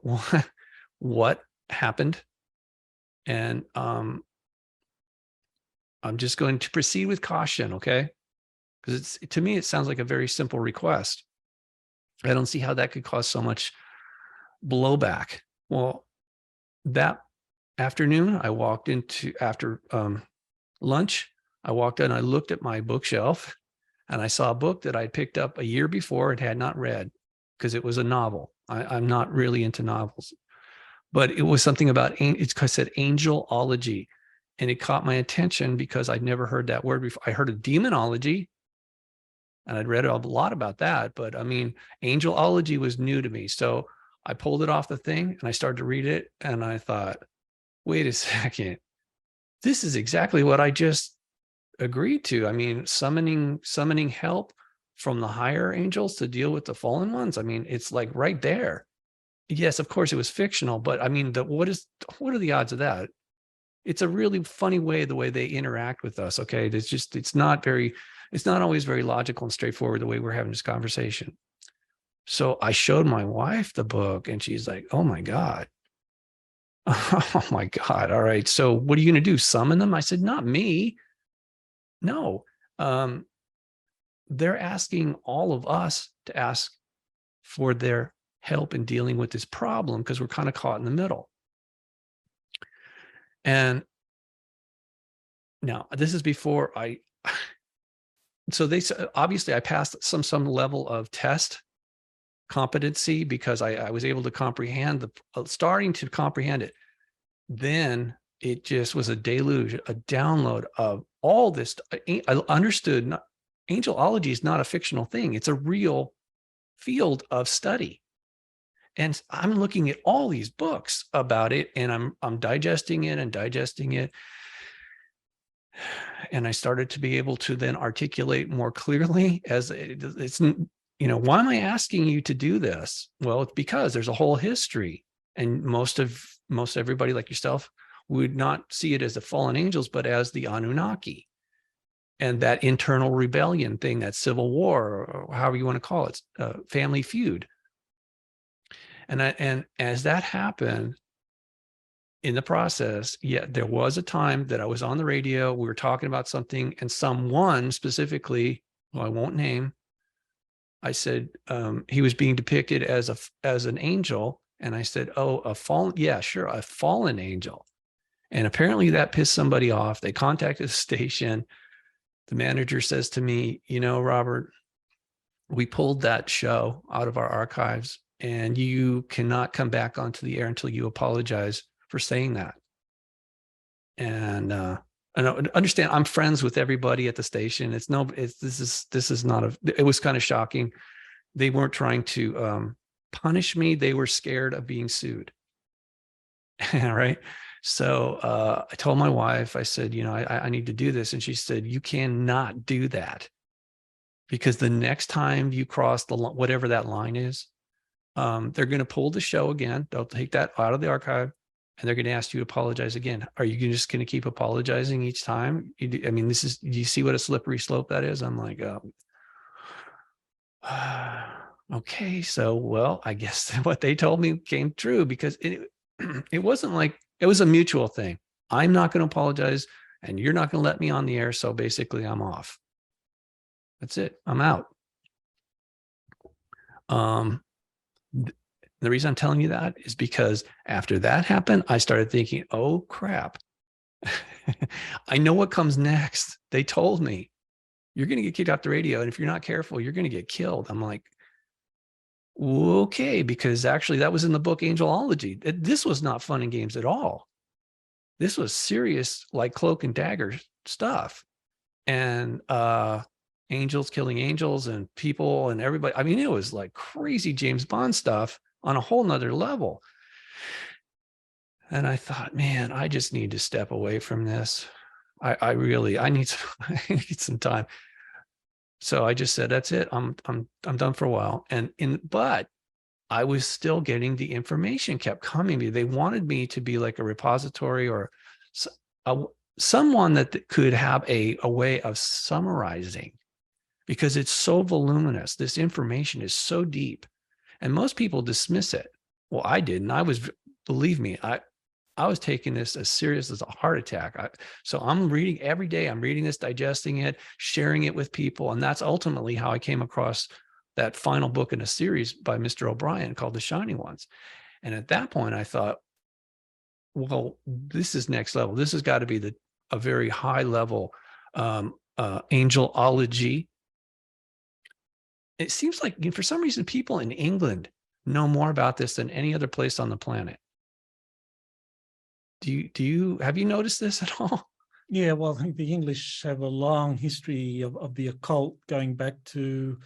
what happened. And I'm just going to proceed with caution, okay? Because to me, it sounds like a very simple request. I don't see how that could cause so much blowback. Well, that afternoon, I walked into, after lunch, I walked in, I looked at my bookshelf, and I saw a book that I'd picked up a year before and had not read because it was a novel. I'm not really into novels, but it was something about, it said angelology. And it caught my attention because I'd never heard that word before. I heard of demonology, and I'd read a lot about that, but I mean, angelology was new to me. So I pulled it off the thing and I started to read it, and I thought, wait a second, this is exactly what I just agreed to. I mean, summoning help from the higher angels to deal with the fallen ones. I mean, it's like right there. Yes, of course it was fictional, but I mean, what are the odds of that? It's a really funny way, the way they interact with us. Okay. It's not always very logical and straightforward the way we're having this conversation. So I showed my wife the book and she's like, oh my God. Oh my God. All right. So what are you going to do? Summon them? I said, not me. No. They're asking all of us to ask for their help in dealing with this problem because we're kind of caught in the middle. And now this is before so they obviously I passed some level of test competency because I was able to comprehend starting to comprehend it. Then it just was a deluge, a download of all this. I understood angelology is not a fictional thing. It's a real field of study. And I'm looking at all these books about it, and I'm digesting it. And I started to be able to then articulate more clearly as it's, why am I asking you to do this? Well, it's because there's a whole history, and most everybody like yourself would not see it as the fallen angels, but as the Anunnaki and that internal rebellion thing, that civil war, or however you want to call it, family feud. And as that happened in the process, there was a time that I was on the radio, we were talking about something, and someone specifically, who I won't name, I said, he was being depicted as an angel. And I said, oh, a fallen, yeah, sure, a fallen angel. And apparently that pissed somebody off. They contacted the station. The manager says to me, Robert, we pulled that show out of our archives, and you cannot come back onto the air until you apologize for saying that. And understand, I'm friends with everybody at the station. This is not it was kind of shocking. They weren't trying to punish me. They were scared of being sued. Right. So I told my wife, I said, I need to do this. And she said, you cannot do that, because the next time you cross whatever that line is, they're going to pull the show again. They'll take that out of the archive, and they're going to ask you to apologize again. Are you just going to keep apologizing each time? I mean, do you see what a slippery slope that is? I'm like, okay, so, well, I guess what they told me came true, because it wasn't like, it was a mutual thing. I'm not going to apologize, and you're not going to let me on the air. So basically I'm off. That's it. I'm out. The reason I'm telling you that is because after that happened, I started thinking, oh crap, I know what comes next. They told me you're going to get kicked off the radio, and if you're not careful, you're going to get killed. I'm like, okay, because actually that was in the book Angelology. This was not fun and games at all. This was serious, like cloak and dagger stuff. And angels killing angels and people and everybody. I mean, it was like crazy James Bond stuff on a whole nother level. And I thought, man, I just need to step away from this. I need I need some time. So I just said, that's it. I'm done for a while. But I was still getting the information kept coming to me. They wanted me to be like a repository or someone that could have a way of summarizing, because it's so voluminous. This information is so deep, and most people dismiss it. Well, I didn't. Believe me, I was taking this as serious as a heart attack. So I'm reading every day. I'm reading this, digesting it, sharing it with people. And that's ultimately how I came across that final book in a series by Mr. O'Brien called The Shining Ones. And at that point, I thought, well, this is next level. This has got to be a very high level angelology. It seems like for some reason, people in England know more about this than any other place on the planet. Have you noticed this at all? Yeah, well, I think the English have a long history of the occult, going back to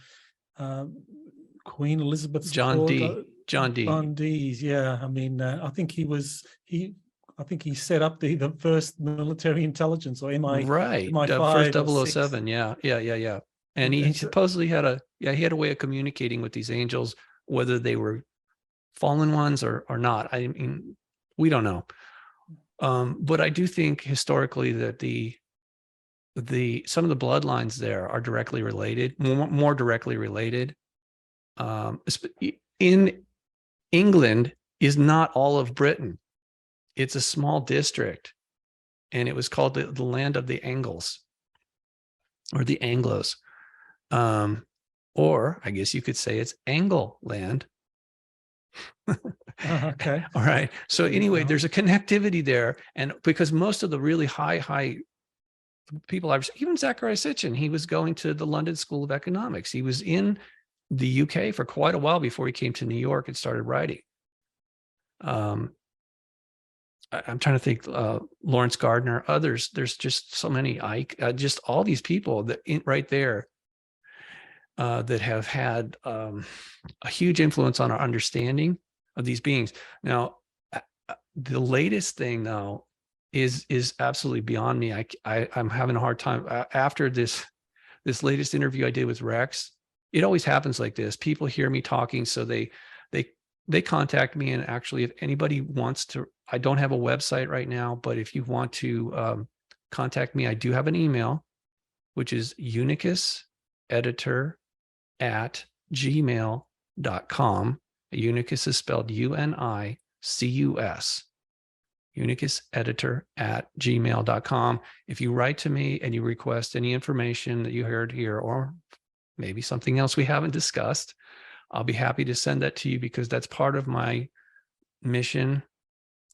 Queen Elizabeth's John court. John Dee. John Dee's, yeah. I mean, I think I think he set up the first military intelligence, or Right. MI5 First 007. Yeah. And he supposedly had a way of communicating with these angels, whether they were fallen ones or not. I mean, we don't know. But I do think historically that some of the bloodlines there are directly related, more directly related. In England is not all of Britain. It's a small district, and it was called the land of the Angles, or the Anglos. Or I guess you could say it's Angle land. Okay. All right. So anyway, there's a connectivity there. And because most of the really high people, even Zachariah Sitchin, he was going to the London School of Economics. He was in the UK for quite a while before he came to New York and started writing. I'm trying to think, Lawrence Gardner, others. There's just so many, just all these people right there that have had a huge influence on our understanding of these beings. Now, the latest thing though is absolutely beyond me. I'm having a hard time after this latest interview I did with Rex. It always happens like this. People hear me talking, so they contact me. And actually, if anybody wants to, I don't have a website right now, but if you want to contact me, I do have an email, which is unicuseditor@gmail.com. Unicus is spelled UNICUS. unicuseditor@gmail.com. If you write to me and you request any information that you heard here, or maybe something else we haven't discussed, I'll be happy to send that to you, because that's part of my mission,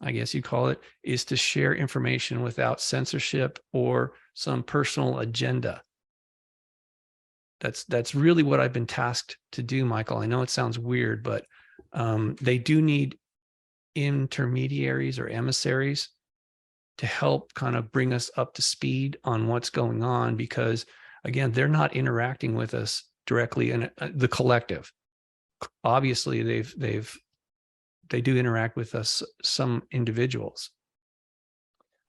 I guess you call it, is to share information without censorship or some personal agenda. That's really what I've been tasked to do, Michael. I know it sounds weird, but they do need intermediaries or emissaries to help kind of bring us up to speed on what's going on, because again, they're not interacting with us directly in the collective. Obviously, they do interact with us, some individuals.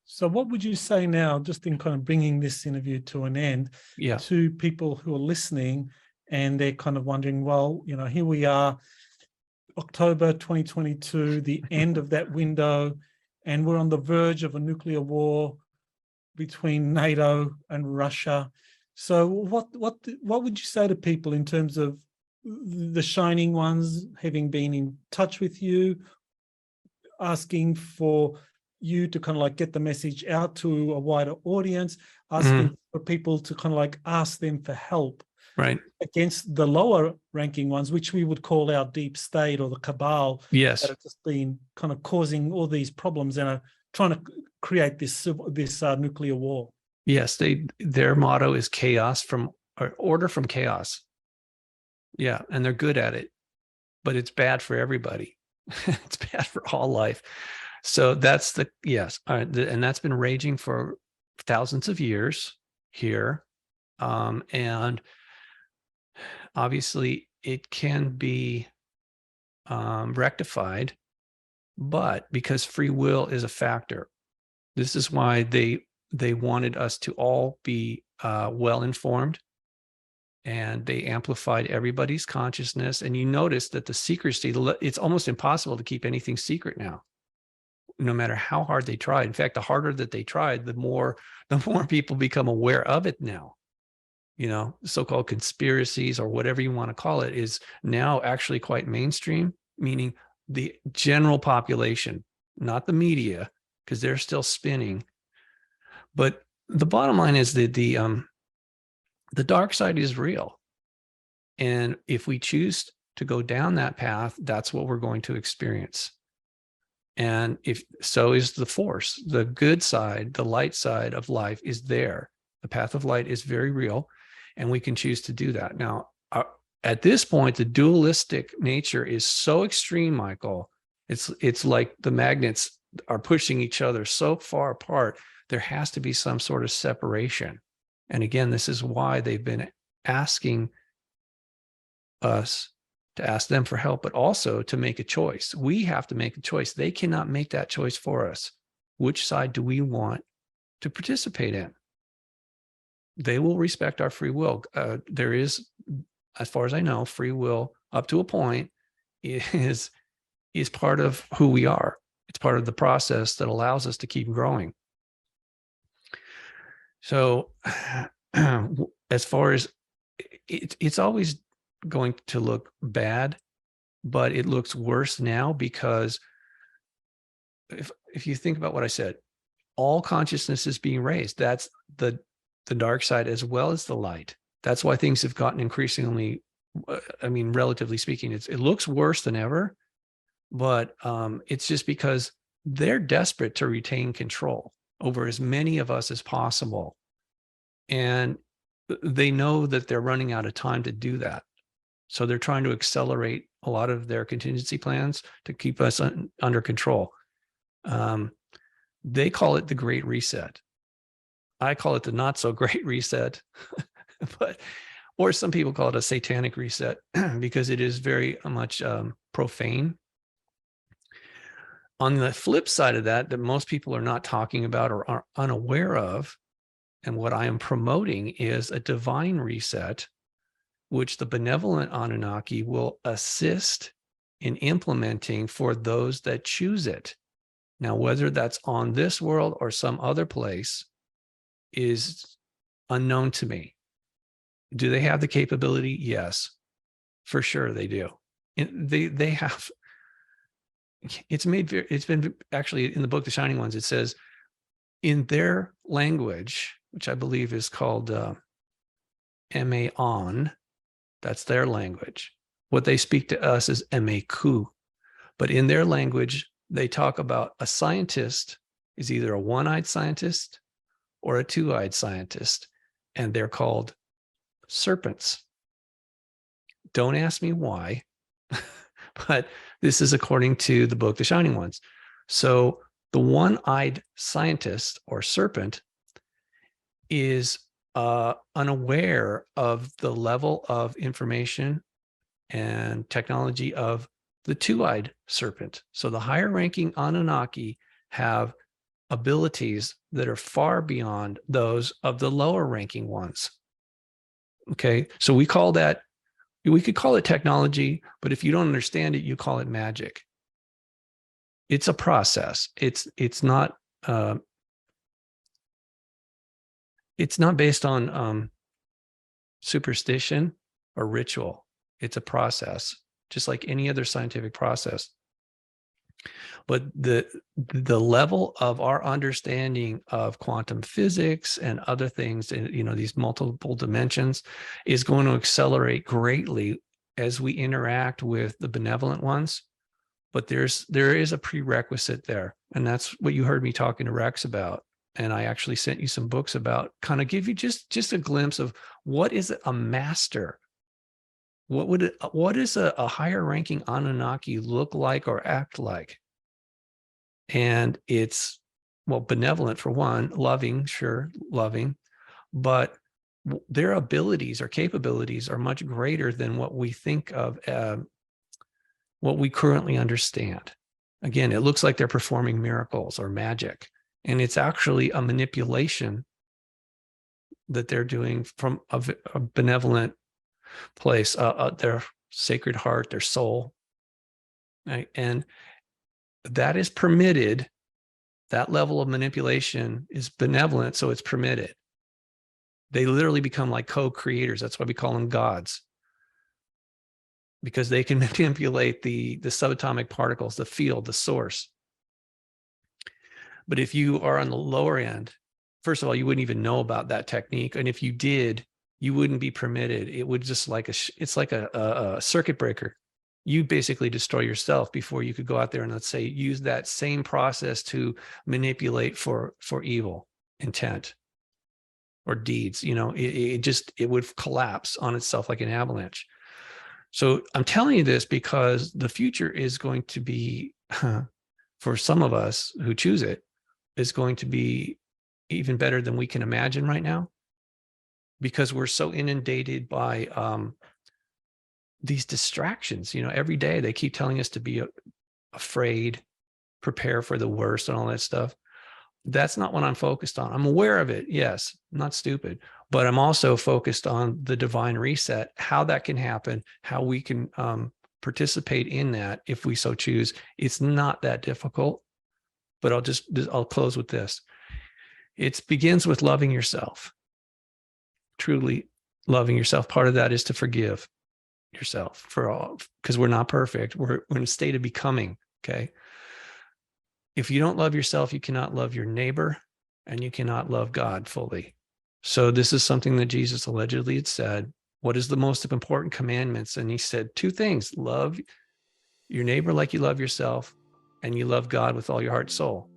So what would you say now, just in kind of bringing this interview to an end, to people who are listening and they're kind of wondering, well, here we are, October 2022, the end of that window, and we're on the verge of a nuclear war between NATO and Russia. So what would you say to people in terms of the Shining Ones having been in touch with you, asking for you to kind of like get the message out to a wider audience, asking for people to kind of like ask them for help, right, against the lower ranking ones, which we would call our deep state or the cabal, yes, that have just been kind of causing all these problems and are trying to create this nuclear war? Yes, their motto is order from chaos. Yeah, and they're good at it, but it's bad for everybody. It's bad for all life. So that's yes, and that's been raging for thousands of years here. And obviously it can be rectified, but because free will is a factor, this is why they wanted us to all be well informed, and they amplified everybody's consciousness. And you notice that the secrecy, it's almost impossible to keep anything secret now, no matter how hard they tried. In fact, the harder that they tried, the more people become aware of it now. You know, so-called conspiracies or whatever you want to call it is now actually quite mainstream, meaning the general population, not the media, because they're still spinning. But the bottom line is that the dark side is real. And if we choose to go down that path, that's what we're going to experience. And if so is the force, the good side, the light side of life is there. The path of light is very real, and we can choose to do that. Now, at this point, the dualistic nature is so extreme, Michael. It's like the magnets are pushing each other so far apart. There has to be some sort of separation. And again, this is why they've been asking us to ask them for help, but also to make a choice. We have to make a choice. They cannot make that choice for us. Which side do we want to participate in? They will respect our free will. There is, as far as I know, free will up to a point is part of who we are. It's part of the process that allows us to keep growing. So as far as it's always going to look bad, but it looks worse now because if you think about what I said, all consciousness is being raised. That's the dark side as well as the light. That's why things have gotten increasingly, I mean, relatively speaking, it looks worse than ever, but it's just because they're desperate to retain control over as many of us as possible. And they know that they're running out of time to do that. So they're trying to accelerate a lot of their contingency plans to keep us under control. They call it the Great Reset. I call it the not so great reset, or some people call it a satanic reset because it is very much profane. On the flip side of that most people are not talking about or are unaware of, and what I am promoting is a divine reset, which the benevolent Anunnaki will assist in implementing for those that choose it. Now, whether that's on this world or some other place is unknown to me. Do they have the capability? Yes, for sure they do. They have. It's been actually in the book, The Shining Ones, it says in their language, which I believe is called Maon, that's their language. What they speak to us is Maku, but in their language, they talk about a scientist is either a one-eyed scientist or a two-eyed scientist, and they're called serpents. Don't ask me why, but this is according to the book, The Shining Ones. So the one-eyed scientist or serpent is unaware of the level of information and technology of the two-eyed serpent. So the higher ranking Anunnaki have abilities that are far beyond those of the lower ranking ones. Okay, so we could call it technology, but if you don't understand it, you call it magic. It's a process. It's not based on superstition or ritual. It's a process, just like any other scientific process. But the level of our understanding of quantum physics and other things, these multiple dimensions, is going to accelerate greatly as we interact with the benevolent ones. But there is a prerequisite there, and that's what you heard me talking to Rex about. And I actually sent you some books about, kind of give you just a glimpse of what is a master. What does a higher ranking Anunnaki look like or act like? And it's, well, benevolent for one, loving, sure, loving, but their abilities or capabilities are much greater than what we think of, what we currently understand. Again, it looks like they're performing miracles or magic, and it's actually a manipulation that they're doing from a benevolent place, their sacred heart, their soul, right? And that is permitted. That level of manipulation is benevolent, so it's permitted. They literally become like co-creators. That's why we call them gods, because they can manipulate the subatomic particles, the field, the source. But if you are on the lower end, first of all, you wouldn't even know about that technique. And if you did, you wouldn't be permitted. It would just it's like a circuit breaker. You basically destroy yourself before you could go out there and, let's say, use that same process to manipulate for evil intent or deeds. It would collapse on itself like an avalanche. So I'm telling you this because the future is going to be, for some of us who choose it, is going to be even better than we can imagine right now, because we're so inundated by these distractions. Every day they keep telling us to be afraid, prepare for the worst, and all that stuff. That's not what I'm focused on. I'm aware of it. Yes, I'm not stupid, but I'm also focused on the divine reset, how that can happen, how we can participate in that if we so choose. It's not that difficult, but I'll close with this. It begins with loving yourself, truly loving yourself. Part of that is to forgive yourself for all, because we're not perfect. We're in a state of becoming. Okay. If you don't love yourself, you cannot love your neighbor, and you cannot love God fully. So this is something that Jesus allegedly had said. What is the most important commandments? And he said 2 things: love your neighbor like you love yourself, and you love God with all your heart and soul.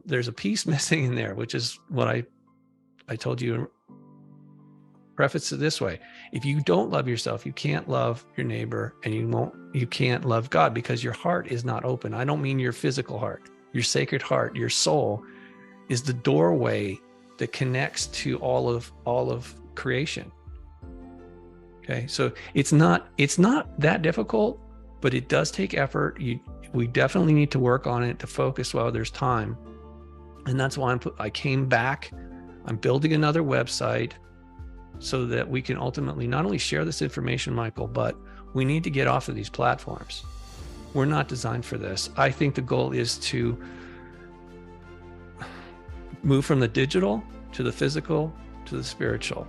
There's a piece missing in there, which is what I told you. Preface it this way: if you don't love yourself, you can't love your neighbor, and you can't love God, because your heart is not open. I don't mean your physical heart. Your sacred heart, your soul, is the doorway that connects to all of creation. Okay, so it's not that difficult, but it does take effort. We definitely need to work on it, to focus while there's time, and that's why I came back. I'm building another website so that we can ultimately not only share this information, Michael, but we need to get off of these platforms. We're not designed for this. I think the goal is to move from the digital to the physical to the spiritual.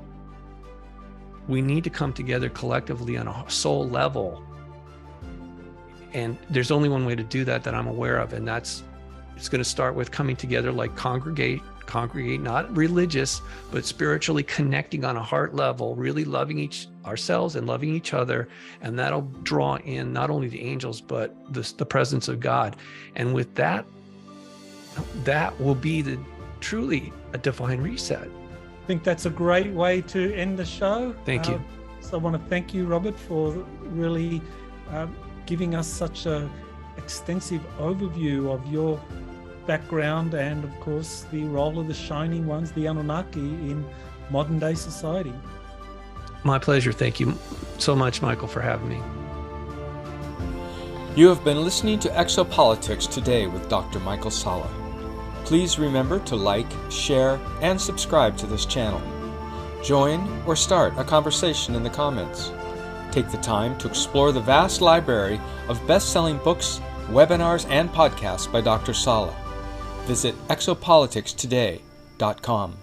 We need to come together collectively on a soul level. And there's only one way to do that I'm aware of, and it's going to start with coming together, like congregate, not religious, but spiritually connecting on a heart level, really loving ourselves and loving each other. And that'll draw in not only the angels, but the presence of God. And with that will be truly a divine reset. I think that's a great way to end the show. Thank you. So I want to thank you, Robert, for really giving us such an extensive overview of your background and, of course, the role of the Shining Ones, the Anunnaki, in modern day society. My pleasure. Thank you so much, Michael, for having me. You have been listening to Exopolitics Today with Dr. Michael Salla. Please remember to like, share, and subscribe to this channel. Join or start a conversation in the comments. Take the time to explore the vast library of best-selling books, webinars, and podcasts by Dr. Salla. Visit exopoliticstoday.com.